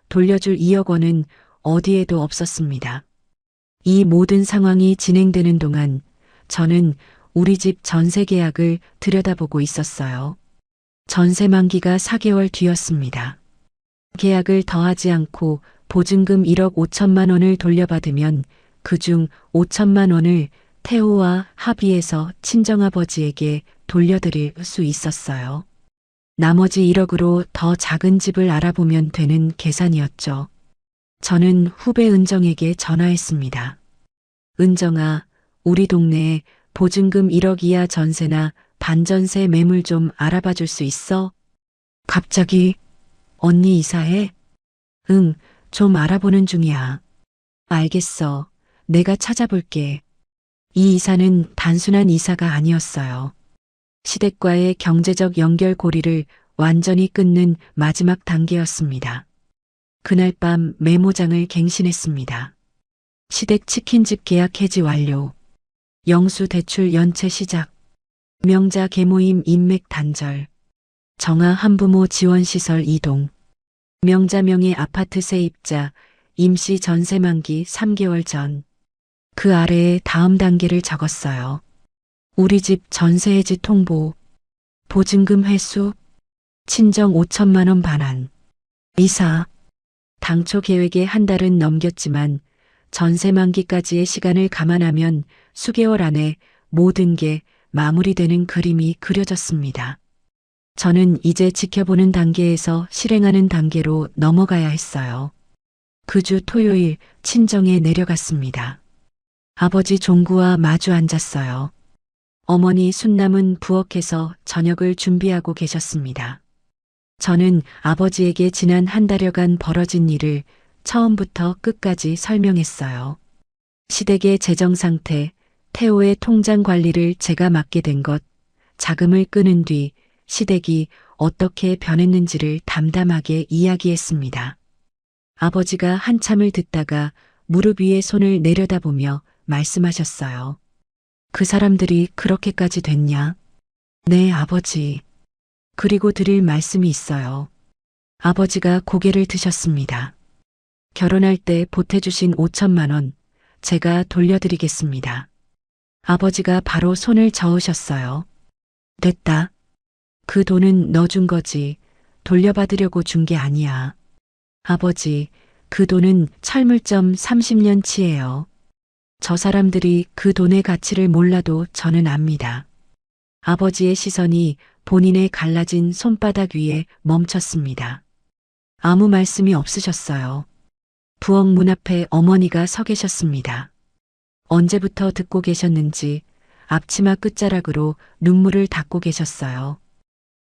돌려줄 2억 원은 어디에도 없었습니다. 이 모든 상황이 진행되는 동안 저는 우리 집 전세 계약을 들여다보고 있었어요. 전세 만기가 4개월 뒤였습니다. 계약을 더하지 않고 보증금 1억 5천만 원을 돌려받으면 그중 5천만 원을 태호와 합의해서 친정아버지에게 돌려드릴 수 있었어요. 나머지 1억으로 더 작은 집을 알아보면 되는 계산이었죠. 저는 후배 은정에게 전화했습니다. 은정아, 우리 동네에 보증금 1억 이하 전세나 반전세 매물 좀 알아봐 줄 수 있어? 갑자기 언니 이사해? 응, 좀 알아보는 중이야. 알겠어. 내가 찾아볼게. 이 이사는 단순한 이사가 아니었어요. 시댁과의 경제적 연결고리를 완전히 끊는 마지막 단계였습니다. 그날 밤 메모장을 갱신했습니다. 시댁 치킨집 계약 해지 완료. 영수 대출 연체 시작. 명자 계모임 인맥 단절. 정아 한부모 지원시설 이동. 명자 명의 아파트 세입자 임시 전세 만기 3개월 전. 그 아래에 다음 단계를 적었어요. 우리 집 전세 해지 통보. 보증금 회수. 친정 5천만 원 반환. 이사. 당초 계획의 한 달은 넘겼지만 전세 만기까지의 시간을 감안하면 수개월 안에 모든 게 마무리되는 그림이 그려졌습니다. 저는 이제 지켜보는 단계에서 실행하는 단계로 넘어가야 했어요. 그 주 토요일 친정에 내려갔습니다. 아버지 종구와 마주 앉았어요. 어머니 순남은 부엌에서 저녁을 준비하고 계셨습니다. 저는 아버지에게 지난 한 달여간 벌어진 일을 처음부터 끝까지 설명했어요. 시댁의 재정 상태, 태호의 통장 관리를 제가 맡게 된 것, 자금을 끄는 뒤 시댁이 어떻게 변했는지를 담담하게 이야기했습니다. 아버지가 한참을 듣다가 무릎 위에 손을 내려다보며 말씀하셨어요. 그 사람들이 그렇게까지 됐냐? 네, 아버지. 그리고 드릴 말씀이 있어요. 아버지가 고개를 드셨습니다. 결혼할 때 보태주신 5천만 원, 제가 돌려드리겠습니다. 아버지가 바로 손을 저으셨어요. 됐다. 그 돈은 너 준 거지. 돌려받으려고 준 게 아니야. 아버지, 그 돈은 철물점 30년치예요. 저 사람들이 그 돈의 가치를 몰라도 저는 압니다. 아버지의 시선이 본인의 갈라진 손바닥 위에 멈췄습니다. 아무 말씀이 없으셨어요. 부엌 문 앞에 어머니가 서 계셨습니다. 언제부터 듣고 계셨는지 앞치마 끝자락으로 눈물을 닦고 계셨어요.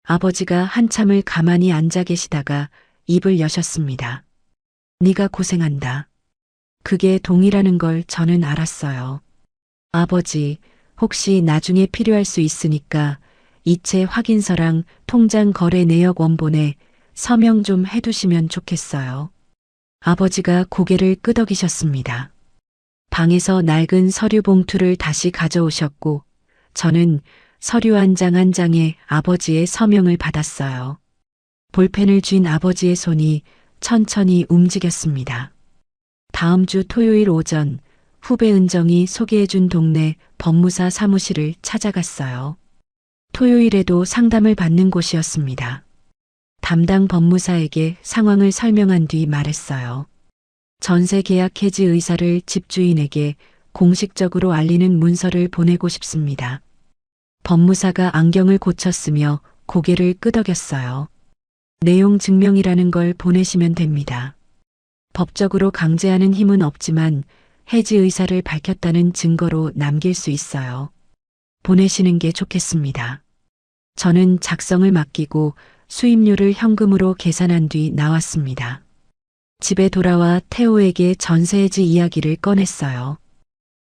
아버지가 한참을 가만히 앉아 계시다가 입을 여셨습니다. 네가 고생한다. 그게 동의라는 걸 저는 알았어요. 아버지, 혹시 나중에 필요할 수 있으니까 이체 확인서랑 통장 거래 내역 원본에 서명 좀 해두시면 좋겠어요. 아버지가 고개를 끄덕이셨습니다. 방에서 낡은 서류 봉투를 다시 가져오셨고 저는 서류 한 장 한 장에 아버지의 서명을 받았어요. 볼펜을 쥔 아버지의 손이 천천히 움직였습니다. 다음 주 토요일 오전 후배 은정이 소개해준 동네 법무사 사무실을 찾아갔어요. 토요일에도 상담을 받는 곳이었습니다. 담당 법무사에게 상황을 설명한 뒤 말했어요. 전세 계약 해지 의사를 집주인에게 공식적으로 알리는 문서를 보내고 싶습니다. 법무사가 안경을 고쳤으며 고개를 끄덕였어요. 내용 증명이라는 걸 보내시면 됩니다. 법적으로 강제하는 힘은 없지만 해지 의사를 밝혔다는 증거로 남길 수 있어요. 보내시는 게 좋겠습니다. 저는 작성을 맡기고 수임료를 현금으로 계산한 뒤 나왔습니다. 집에 돌아와 태호에게 전세해지 이야기를 꺼냈어요.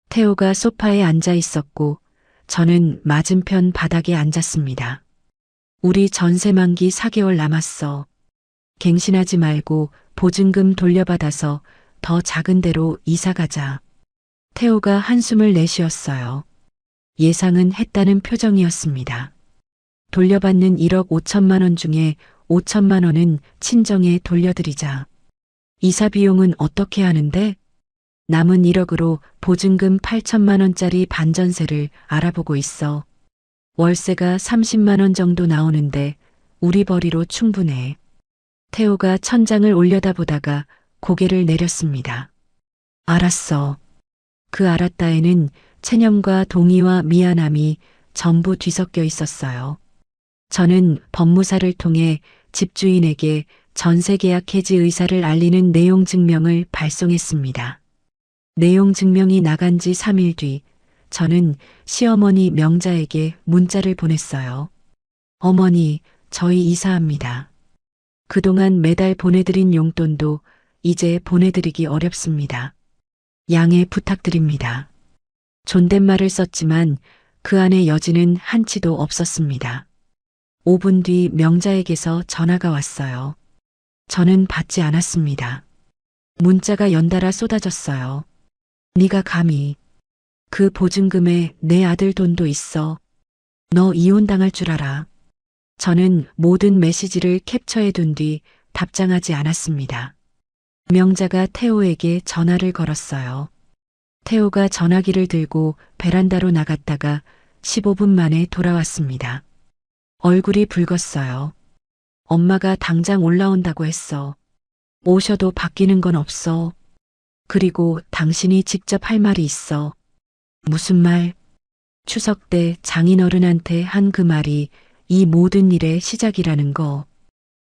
태호가 소파에 앉아 있었고 저는 맞은편 바닥에 앉았습니다. 우리 전세 만기 4개월 남았어. 갱신하지 말고 보증금 돌려받아서 더 작은 데로 이사 가자. 태호가 한숨을 내쉬었어요. 예상은 했다는 표정이었습니다. 돌려받는 1억 5천만 원 중에 5천만 원은 친정에 돌려드리자. 이사 비용은 어떻게 하는데? 남은 1억으로 보증금 8천만 원짜리 반전세를 알아보고 있어. 월세가 30만 원 정도 나오는데 우리 벌이로 충분해. 태호가 천장을 올려다보다가 고개를 내렸습니다. 알았어. 그 알았다에는 체념과 동의와 미안함이 전부 뒤섞여 있었어요. 저는 법무사를 통해 집주인에게 전세 계약 해지 의사를 알리는 내용 증명을 발송했습니다. 내용 증명이 나간 지 3일 뒤 저는 시어머니 명자에게 문자를 보냈어요. 어머니, 저희 이사합니다. 그동안 매달 보내드린 용돈도 이제 보내드리기 어렵습니다. 양해 부탁드립니다. 존댓말을 썼지만 그 안에 여지는 한치도 없었습니다. 5분 뒤 명자에게서 전화가 왔어요. 저는 받지 않았습니다. 문자가 연달아 쏟아졌어요. 네가 감히 그 보증금에 내 아들 돈도 있어. 너 이혼당할 줄 알아. 저는 모든 메시지를 캡처해 둔 뒤 답장하지 않았습니다. 명자가 태호에게 전화를 걸었어요. 태호가 전화기를 들고 베란다로 나갔다가 15분 만에 돌아왔습니다. 얼굴이 붉었어요. 엄마가 당장 올라온다고 했어. 오셔도 바뀌는 건 없어. 그리고 당신이 직접 할 말이 있어. 무슨 말? 추석 때 장인어른한테 한 그 말이 이 모든 일의 시작이라는 거.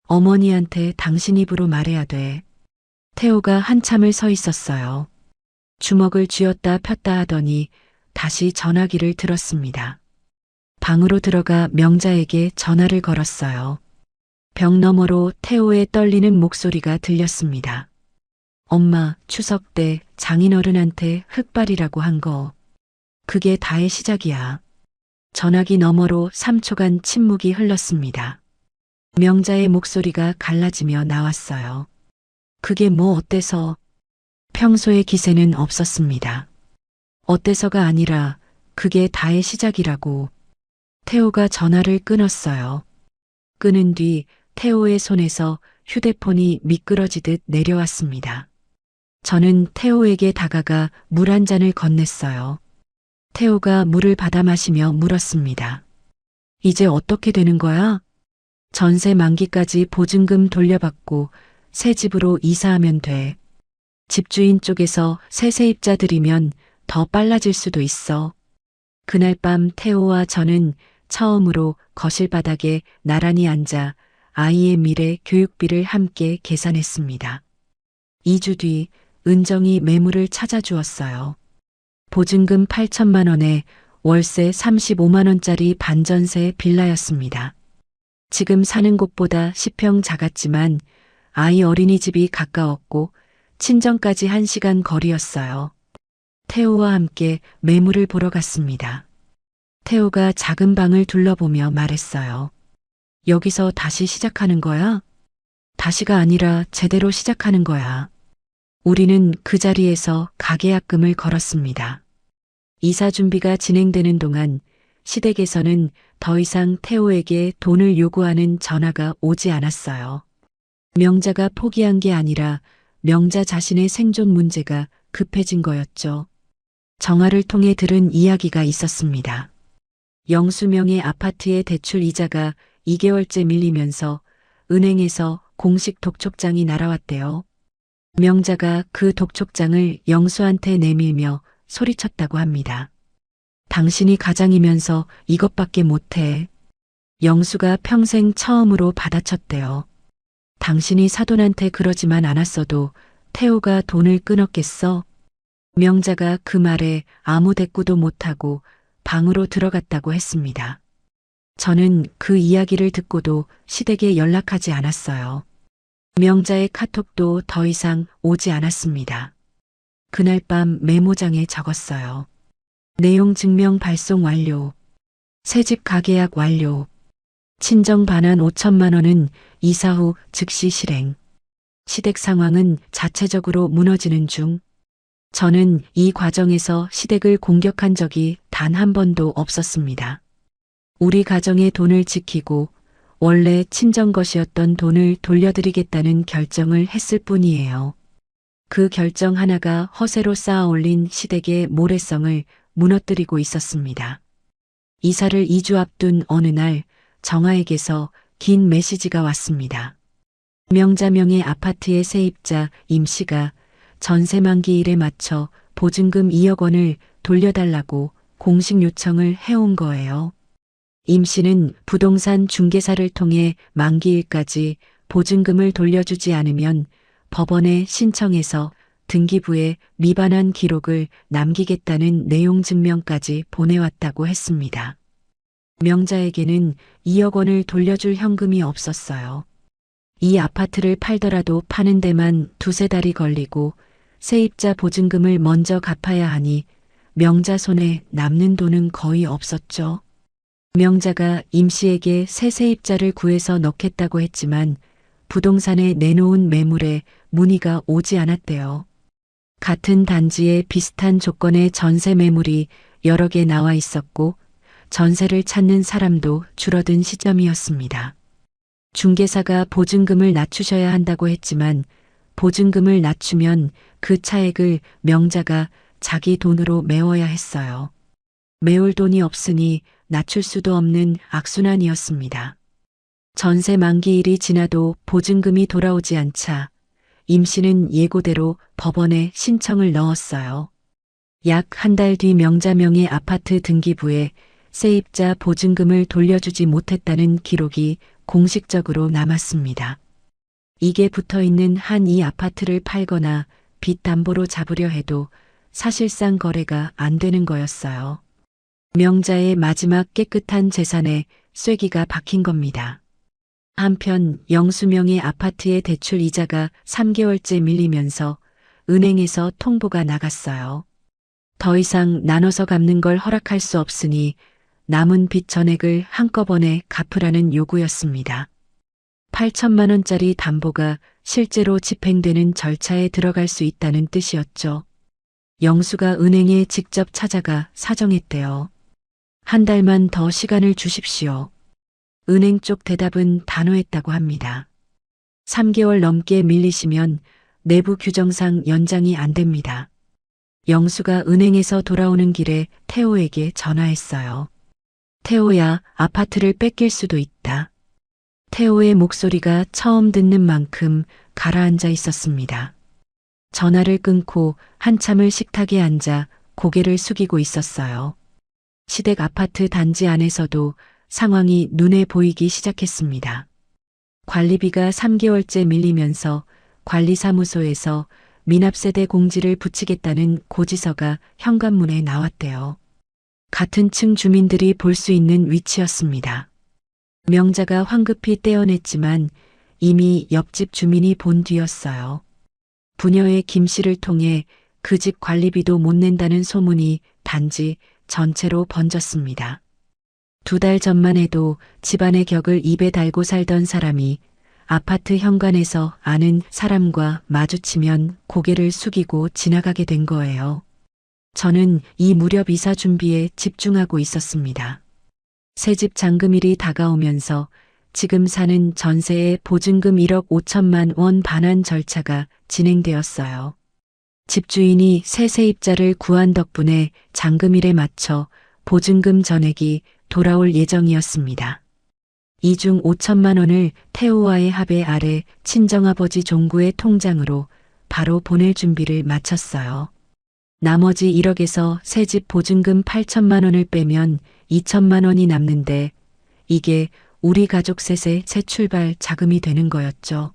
어머니한테 당신 입으로 말해야 돼. 태호가 한참을 서 있었어요. 주먹을 쥐었다 폈다 하더니 다시 전화기를 들었습니다. 방으로 들어가 명자에게 전화를 걸었어요. 벽 너머로 태호의 떨리는 목소리가 들렸습니다. 엄마, 추석 때 장인어른한테 흑발이라고 한 거. 그게 다의 시작이야. 전화기 너머로 3초간 침묵이 흘렀습니다. 명자의 목소리가 갈라지며 나왔어요. 그게 뭐 어때서? 평소의 기세는 없었습니다. 어때서가 아니라 그게 다의 시작이라고. 태호가 전화를 끊었어요. 끊은 뒤 태호의 손에서 휴대폰이 미끄러지듯 내려왔습니다. 저는 태호에게 다가가 물 한 잔을 건넸어요. 태호가 물을 받아 마시며 물었습니다. 이제 어떻게 되는 거야? 전세 만기까지 보증금 돌려받고 새 집으로 이사하면 돼. 집주인 쪽에서 새 세입자 들이면 더 빨라질 수도 있어. 그날 밤 태호와 저는 처음으로 거실 바닥에 나란히 앉아 아이의 미래 교육비를 함께 계산했습니다. 2주 뒤 은정이 매물을 찾아주었어요. 보증금 8천만 원에 월세 35만 원짜리 반전세 빌라였습니다. 지금 사는 곳보다 10평 작았지만 아이 어린이집이 가까웠고 친정까지 1시간 거리였어요. 태호와 함께 매물을 보러 갔습니다. 태호가 작은 방을 둘러보며 말했어요. 여기서 다시 시작하는 거야? 다시가 아니라 제대로 시작하는 거야. 우리는 그 자리에서 가계약금을 걸었습니다. 이사 준비가 진행되는 동안 시댁에서는 더 이상 태호에게 돈을 요구하는 전화가 오지 않았어요. 명자가 포기한 게 아니라 명자 자신의 생존 문제가 급해진 거였죠. 정화를 통해 들은 이야기가 있었습니다. 영수명의 아파트의 대출 이자가 2개월째 밀리면서 은행에서 공식 독촉장이 날아왔대요. 명자가 그 독촉장을 영수한테 내밀며 소리쳤다고 합니다. 당신이 가장이면서 이것밖에 못해. 영수가 평생 처음으로 받아쳤대요. 당신이 사돈한테 그러지만 않았어도 태호가 돈을 끊었겠어? 명자가 그 말에 아무 대꾸도 못하고 방으로 들어갔다고 했습니다. 저는 그 이야기를 듣고도 시댁에 연락하지 않았어요. 명자의 카톡도 더 이상 오지 않았습니다. 그날 밤 메모장에 적었어요. 내용 증명 발송 완료. 새집 가계약 완료. 친정 반환 5천만 원은 이사 후 즉시 실행. 시댁 상황은 자체적으로 무너지는 중. 저는 이 과정에서 시댁을 공격한 적이 단 한 번도 없었습니다. 우리 가정의 돈을 지키고 원래 친정 것이었던 돈을 돌려드리겠다는 결정을 했을 뿐이에요. 그 결정 하나가 허세로 쌓아 올린 시댁의 모래성을 무너뜨리고 있었습니다. 이사를 2주 앞둔 어느 날 정아에게서 긴 메시지가 왔습니다. 명자명의 아파트의 세입자 임 씨가 전세 만기일에 맞춰 보증금 2억 원을 돌려달라고 공식 요청을 해온 거예요. 임 씨는 부동산 중개사를 통해 만기일까지 보증금을 돌려주지 않으면 법원에 신청해서 등기부에 위반한 기록을 남기겠다는 내용 증명까지 보내왔다고 했습니다. 명자에게는 2억 원을 돌려줄 현금이 없었어요. 이 아파트를 팔더라도 파는 데만 두세 달이 걸리고 세입자 보증금을 먼저 갚아야 하니 명자 손에 남는 돈은 거의 없었죠. 명자가 임 씨에게 새 세입자를 구해서 넣겠다고 했지만 부동산에 내놓은 매물에 문의가 오지 않았대요. 같은 단지에 비슷한 조건의 전세 매물이 여러 개 나와 있었고 전세를 찾는 사람도 줄어든 시점이었습니다. 중개사가 보증금을 낮추셔야 한다고 했지만 보증금을 낮추면 그 차액을 명자가 자기 돈으로 메워야 했어요. 메울 돈이 없으니 낮출 수도 없는 악순환이었습니다. 전세 만기일이 지나도 보증금이 돌아오지 않자 임 씨는 예고대로 법원에 신청을 넣었어요. 약 한 달 뒤 명자명의 아파트 등기부에 세입자 보증금을 돌려주지 못했다는 기록이 공식적으로 남았습니다. 이게 붙어있는 한 이 아파트를 팔거나 빚 담보로 잡으려 해도 사실상 거래가 안 되는 거였어요. 명자의 마지막 깨끗한 재산에 쐐기가 박힌 겁니다. 한편 영수명의 아파트의 대출 이자가 3개월째 밀리면서 은행에서 통보가 나갔어요. 더 이상 나눠서 갚는 걸 허락할 수 없으니 남은 빚 전액을 한꺼번에 갚으라는 요구였습니다. 8천만 원짜리 담보가 실제로 집행되는 절차에 들어갈 수 있다는 뜻이었죠. 영수가 은행에 직접 찾아가 사정했대요. 한 달만 더 시간을 주십시오. 은행 쪽 대답은 단호했다고 합니다. 3개월 넘게 밀리시면 내부 규정상 연장이 안 됩니다. 영수가 은행에서 돌아오는 길에 태호에게 전화했어요. 태호야, 아파트를 뺏길 수도 있다. 태호의 목소리가 처음 듣는 만큼 가라앉아 있었습니다. 전화를 끊고 한참을 식탁에 앉아 고개를 숙이고 있었어요. 시댁 아파트 단지 안에서도 상황이 눈에 보이기 시작했습니다. 관리비가 3개월째 밀리면서 관리사무소에서 미납세대 공지를 붙이겠다는 고지서가 현관문에 나왔대요. 같은 층 주민들이 볼 수 있는 위치였습니다. 명자가 황급히 떼어냈지만 이미 옆집 주민이 본 뒤였어요. 부녀의 김 씨를 통해 그 집 관리비도 못 낸다는 소문이 단지 전체로 번졌습니다. 2달 전만 해도 집안의 격을 입에 달고 살던 사람이 아파트 현관에서 아는 사람과 마주치면 고개를 숙이고 지나가게 된 거예요. 저는 이 무렵 이사 준비에 집중하고 있었습니다. 새집 잔금일이 다가오면서 지금 사는 전세의 보증금 1억 5천만 원 반환 절차가 진행되었어요. 집주인이 새 세입자를 구한 덕분에 잔금일에 맞춰 보증금 전액이 돌아올 예정이었습니다. 이 중 5천만 원을 태호와의 합의 아래 친정아버지 종구의 통장으로 바로 보낼 준비를 마쳤어요. 나머지 1억에서 새집 보증금 8천만 원을 빼면 2천만 원이 남는데 이게 우리 가족 셋의 새 출발 자금이 되는 거였죠.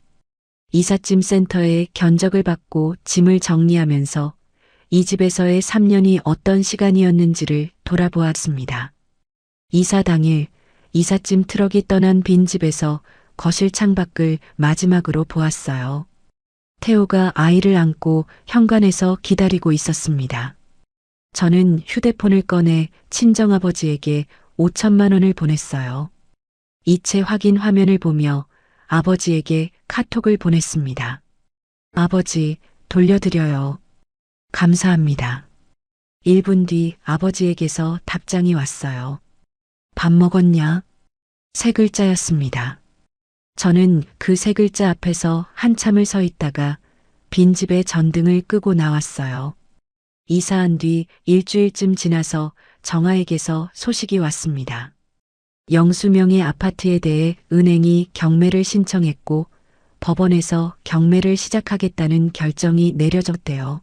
이삿짐 센터에 견적을 받고 짐을 정리하면서 이 집에서의 3년이 어떤 시간이었는지를 돌아보았습니다. 이사 당일 이삿짐 트럭이 떠난 빈집에서 거실 창밖을 마지막으로 보았어요. 태호가 아이를 안고 현관에서 기다리고 있었습니다. 저는 휴대폰을 꺼내 친정아버지에게 5천만 원을 보냈어요. 이체 확인 화면을 보며 아버지에게 카톡을 보냈습니다. 아버지, 돌려드려요. 감사합니다. 1분 뒤 아버지에게서 답장이 왔어요. 밥 먹었냐? 3글자였습니다. 저는 그 3글자 앞에서 한참을 서 있다가 빈집에 전등을 끄고 나왔어요. 이사한 뒤 일주일쯤 지나서 정아에게서 소식이 왔습니다. 영수명의 아파트에 대해 은행이 경매를 신청했고 법원에서 경매를 시작하겠다는 결정이 내려졌대요.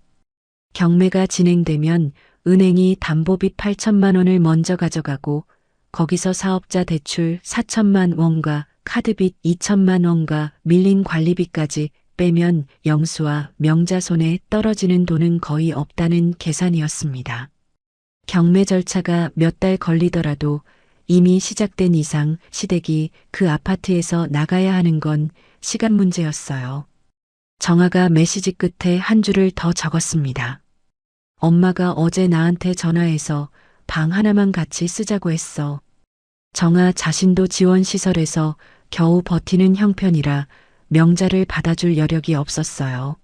경매가 진행되면 은행이 담보빚 8천만 원을 먼저 가져가고 거기서 사업자 대출 4천만 원과 카드빚 2천만 원과 밀린 관리비까지 빼면 영수와 명자 손에 떨어지는 돈은 거의 없다는 계산이었습니다. 경매 절차가 몇 달 걸리더라도 이미 시작된 이상 시댁이 그 아파트에서 나가야 하는 건 시간 문제였어요. 정아가 메시지 끝에 한 줄을 더 적었습니다. 엄마가 어제 나한테 전화해서 방 하나만 같이 쓰자고 했어. 정아 자신도 지원시설에서 겨우 버티는 형편이라 명자를 받아줄 여력이 없었어요.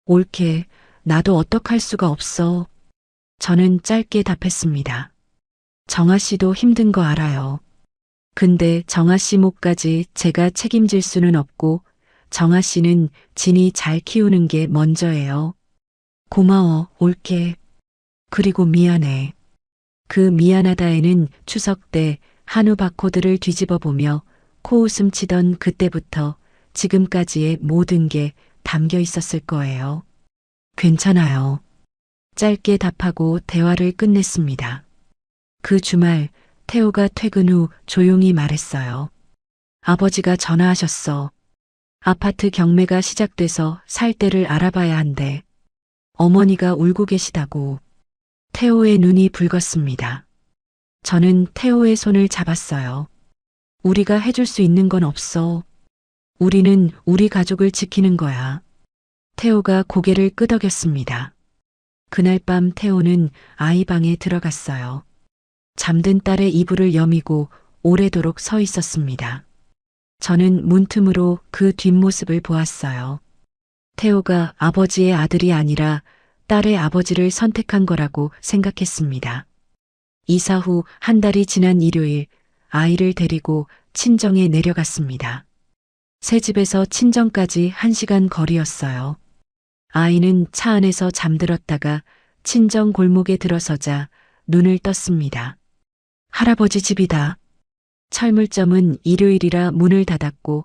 옳게, 나도 어떡할 수가 없어. 저는 짧게 답했습니다. 정아 씨도 힘든 거 알아요. 근데 정아 씨 몫까지 제가 책임질 수는 없고 정아 씨는 진이 잘 키우는 게 먼저예요. 고마워, 옳게. 그리고 미안해. 그 미안하다에는 추석 때 한우 바코드를 뒤집어 보며 코웃음 치던 그때부터 지금까지의 모든 게 담겨 있었을 거예요. 괜찮아요. 짧게 답하고 대화를 끝냈습니다. 그 주말 태호가 퇴근 후 조용히 말했어요. 아버지가 전화하셨어. 아파트 경매가 시작돼서 살 때를 알아봐야 한대. 어머니가 울고 계시다고. 태호의 눈이 붉었습니다. 저는 태호의 손을 잡았어요. 우리가 해줄 수 있는 건 없어. 우리는 우리 가족을 지키는 거야. 태호가 고개를 끄덕였습니다. 그날 밤 태호는 아이 방에 들어갔어요. 잠든 딸의 이불을 여미고 오래도록 서 있었습니다. 저는 문틈으로 그 뒷모습을 보았어요. 태호가 아버지의 아들이 아니라 딸의 아버지를 선택한 거라고 생각했습니다. 이사 후 한 달이 지난 일요일 아이를 데리고 친정에 내려갔습니다. 새 집에서 친정까지 1시간 거리였어요. 아이는 차 안에서 잠들었다가 친정 골목에 들어서자 눈을 떴습니다. 할아버지 집이다. 철물점은 일요일이라 문을 닫았고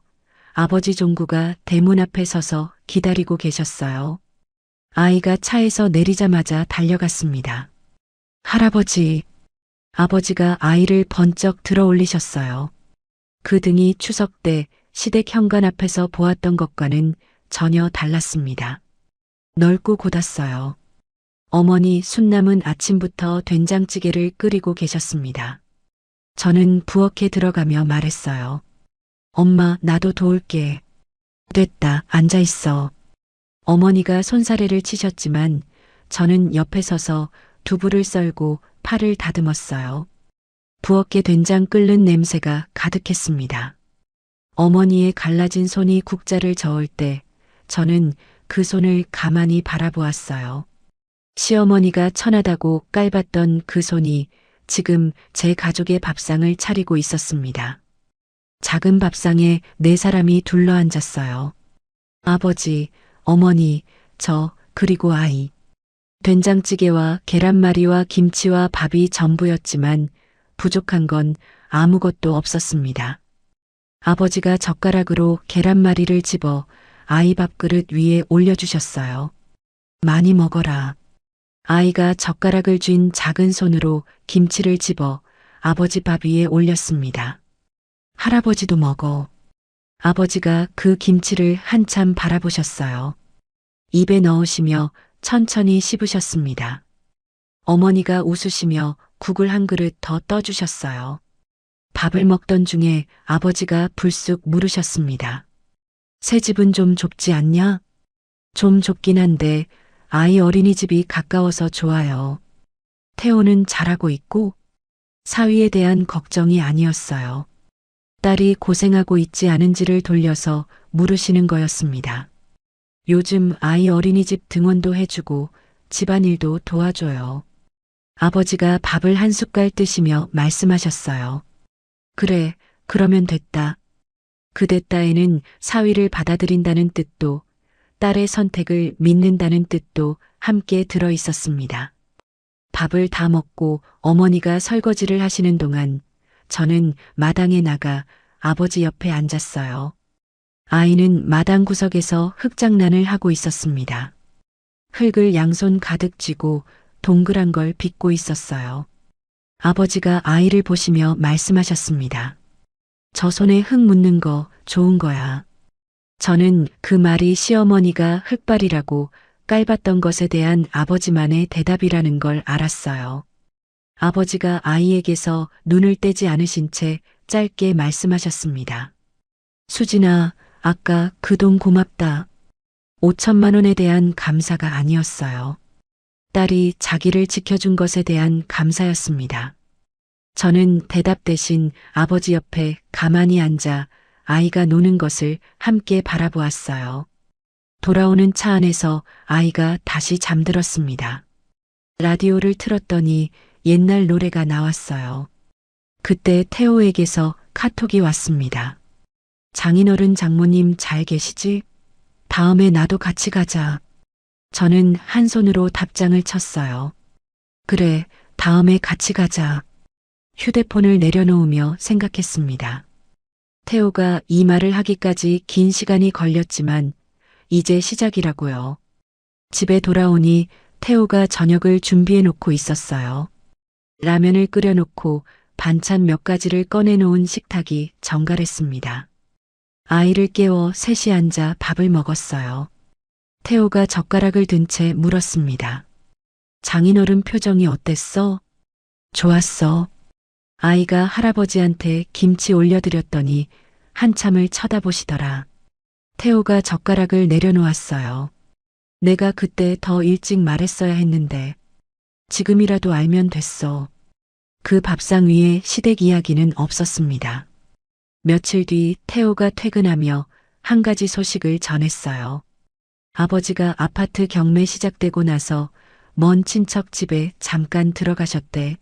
아버지 종구가 대문 앞에 서서 기다리고 계셨어요. 아이가 차에서 내리자마자 달려갔습니다. 할아버지. 아버지가 아이를 번쩍 들어 올리셨어요. 그 등이 추석 때 시댁 현관 앞에서 보았던 것과는 전혀 달랐습니다. 넓고 곧았어요. 어머니 숨 남은 아침부터 된장찌개를 끓이고 계셨습니다. 저는 부엌에 들어가며 말했어요. 엄마, 나도 도울게. 됐다, 앉아있어. 어머니가 손사래를 치셨지만 저는 옆에 서서 두부를 썰고 팔을 다듬었어요. 부엌에 된장 끓는 냄새가 가득했습니다. 어머니의 갈라진 손이 국자를 저을 때 저는 그 손을 가만히 바라보았어요. 시어머니가 천하다고 깔봤던 그 손이 지금 제 가족의 밥상을 차리고 있었습니다. 작은 밥상에 4사람이 둘러앉았어요. 아버지, 어머니, 저, 그리고 아이. 된장찌개와 계란말이와 김치와 밥이 전부였지만 부족한 건 아무것도 없었습니다. 아버지가 젓가락으로 계란말이를 집어 아이 밥그릇 위에 올려주셨어요. 많이 먹어라. 아이가 젓가락을 쥔 작은 손으로 김치를 집어 아버지 밥 위에 올렸습니다. 할아버지도 먹어. 아버지가 그 김치를 한참 바라보셨어요. 입에 넣으시며 천천히 씹으셨습니다. 어머니가 웃으시며 국을 한 그릇 더 떠주셨어요. 밥을 먹던 중에 아버지가 불쑥 물으셨습니다. 새 집은 좀 좁지 않냐? 좀 좁긴 한데 아이 어린이집이 가까워서 좋아요. 태호는 잘하고 있고 사위에 대한 걱정이 아니었어요. 딸이 고생하고 있지 않은지를 돌려서 물으시는 거였습니다. 요즘 아이 어린이집 등원도 해주고 집안일도 도와줘요. 아버지가 밥을 한 숟갈 뜨시며 말씀하셨어요. 그래, 그러면 됐다. 그 됐다에는 사위를 받아들인다는 뜻도 딸의 선택을 믿는다는 뜻도 함께 들어 있었습니다. 밥을 다 먹고 어머니가 설거지를 하시는 동안 저는 마당에 나가 아버지 옆에 앉았어요. 아이는 마당 구석에서 흙장난을 하고 있었습니다. 흙을 양손 가득 쥐고 동그란 걸 빚고 있었어요. 아버지가 아이를 보시며 말씀하셨습니다. 저 손에 흙 묻는 거 좋은 거야. 저는 그 말이 시어머니가 흙발이라고 깔봤던 것에 대한 아버지만의 대답이라는 걸 알았어요. 아버지가 아이에게서 눈을 떼지 않으신 채 짧게 말씀하셨습니다. 수진아, 아까 그 돈 고맙다. 5천만 원에 대한 감사가 아니었어요. 딸이 자기를 지켜준 것에 대한 감사였습니다. 저는 대답 대신 아버지 옆에 가만히 앉아 아이가 노는 것을 함께 바라보았어요. 돌아오는 차 안에서 아이가 다시 잠들었습니다. 라디오를 틀었더니 옛날 노래가 나왔어요. 그때 태호에게서 카톡이 왔습니다. 장인어른 장모님 잘 계시지? 다음에 나도 같이 가자. 저는 한 손으로 답장을 쳤어요. 그래, 다음에 같이 가자. 휴대폰을 내려놓으며 생각했습니다. 태호가 이 말을 하기까지 긴 시간이 걸렸지만 이제 시작이라고요. 집에 돌아오니 태호가 저녁을 준비해 놓고 있었어요. 라면을 끓여 놓고 반찬 몇 가지를 꺼내 놓은 식탁이 정갈했습니다. 아이를 깨워 셋이 앉아 밥을 먹었어요. 태호가 젓가락을 든 채 물었습니다. 장인어른 표정이 어땠어? 좋았어. 아이가 할아버지한테 김치 올려드렸더니 한참을 쳐다보시더라. 태호가 젓가락을 내려놓았어요. 내가 그때 더 일찍 말했어야 했는데 지금이라도 알면 됐어. 그 밥상 위에 시댁 이야기는 없었습니다. 며칠 뒤 태호가 퇴근하며 한 가지 소식을 전했어요. 아버지가 아파트 경매 시작되고 나서 먼 친척 집에 잠깐 들어가셨대.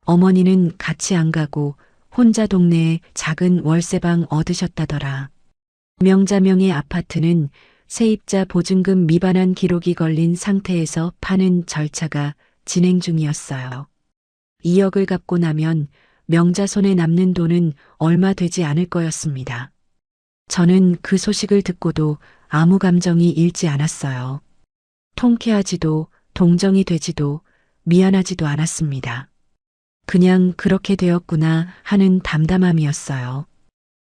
어머니는 같이 안 가고 혼자 동네에 작은 월세방 얻으셨다더라. 명자명의 아파트는 세입자 보증금 미반환 기록이 걸린 상태에서 파는 절차가 진행 중이었어요. 2억을 갚고 나면 명자 손에 남는 돈은 얼마 되지 않을 거였습니다. 저는 그 소식을 듣고도 아무 감정이 일지 않았어요. 통쾌하지도 동정이 되지도 미안하지도 않았습니다. 그냥 그렇게 되었구나 하는 담담함이었어요.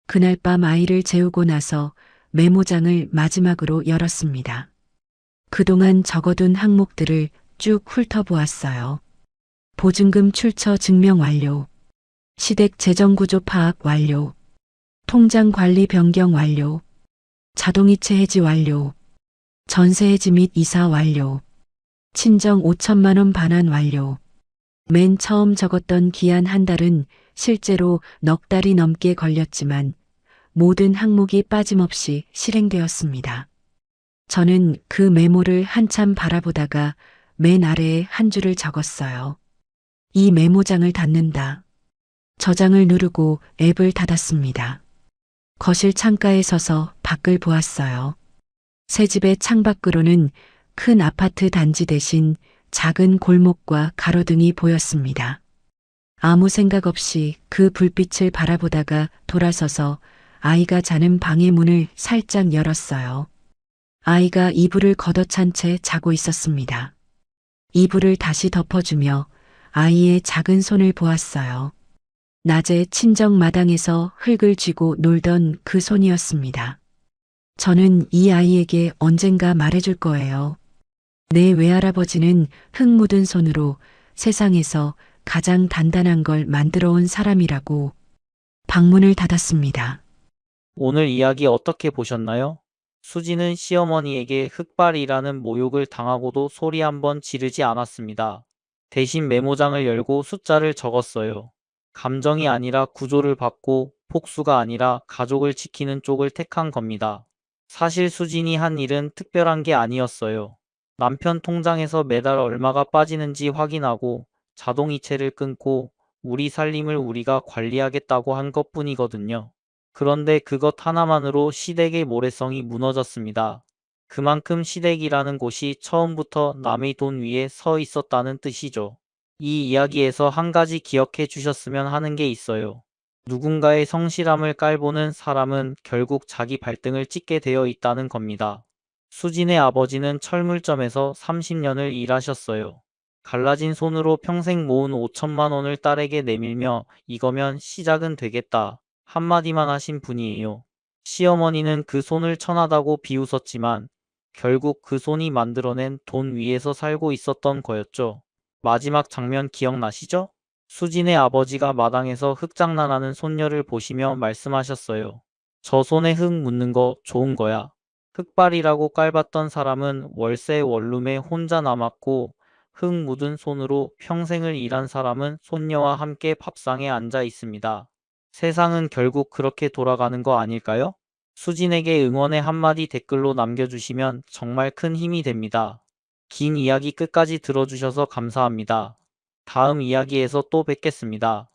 그날 밤 아이를 재우고 나서 메모장을 마지막으로 열었습니다. 그동안 적어둔 항목들을 쭉 훑어보았어요. 보증금 출처 증명 완료. 시댁 재정구조 파악 완료. 통장 관리 변경 완료. 자동이체 해지 완료. 전세 해지 및 이사 완료. 친정 5천만 원 반환 완료. 맨 처음 적었던 기한 한 달은 실제로 넉 달이 넘게 걸렸지만 모든 항목이 빠짐없이 실행되었습니다. 저는 그 메모를 한참 바라보다가 맨 아래에 한 줄을 적었어요. 이 메모장을 닫는다. 저장을 누르고 앱을 닫았습니다. 거실 창가에 서서 밖을 보았어요. 새 집의 창밖으로는 큰 아파트 단지 대신 작은 골목과 가로등이 보였습니다. 아무 생각 없이 그 불빛을 바라보다가 돌아서서 아이가 자는 방의 문을 살짝 열었어요. 아이가 이불을 걷어찬 채 자고 있었습니다. 이불을 다시 덮어주며 아이의 작은 손을 보았어요. 낮에 친정 마당에서 흙을 쥐고 놀던 그 손이었습니다. 저는 이 아이에게 언젠가 말해줄 거예요. 내 외할아버지는 흙 묻은 손으로 세상에서 가장 단단한 걸 만들어 온 사람이라고. 방문을 닫았습니다. 오늘 이야기 어떻게 보셨나요? 수지는 시어머니에게 흑발이라는 모욕을 당하고도 소리 한번 지르지 않았습니다. 대신 메모장을 열고 숫자를 적었어요. 감정이 아니라 구조를 받고 복수가 아니라 가족을 지키는 쪽을 택한 겁니다. 사실 수진이 한 일은 특별한 게 아니었어요. 남편 통장에서 매달 얼마가 빠지는지 확인하고 자동이체를 끊고 우리 살림을 우리가 관리하겠다고 한 것뿐이거든요. 그런데 그것 하나만으로 시댁의 모래성이 무너졌습니다. 그만큼 시댁이라는 곳이 처음부터 남의 돈 위에 서 있었다는 뜻이죠. 이 이야기에서 한 가지 기억해 주셨으면 하는 게 있어요. 누군가의 성실함을 깔보는 사람은 결국 자기 발등을 찍게 되어 있다는 겁니다. 수진의 아버지는 철물점에서 30년을 일하셨어요. 갈라진 손으로 평생 모은 5천만 원을 딸에게 내밀며 이거면 시작은 되겠다 한마디만 하신 분이에요. 시어머니는 그 손을 천하다고 비웃었지만 결국 그 손이 만들어낸 돈 위에서 살고 있었던 거였죠. 마지막 장면 기억나시죠? 수진의 아버지가 마당에서 흙장난하는 손녀를 보시며 말씀하셨어요. 저 손에 흙 묻는 거 좋은 거야. 흙발이라고 깔봤던 사람은 월세 원룸에 혼자 남았고 흙 묻은 손으로 평생을 일한 사람은 손녀와 함께 밥상에 앉아 있습니다. 세상은 결국 그렇게 돌아가는 거 아닐까요? 수진에게 응원의 한마디 댓글로 남겨주시면 정말 큰 힘이 됩니다. 긴 이야기 끝까지 들어주셔서 감사합니다. 다음 이야기에서 또 뵙겠습니다.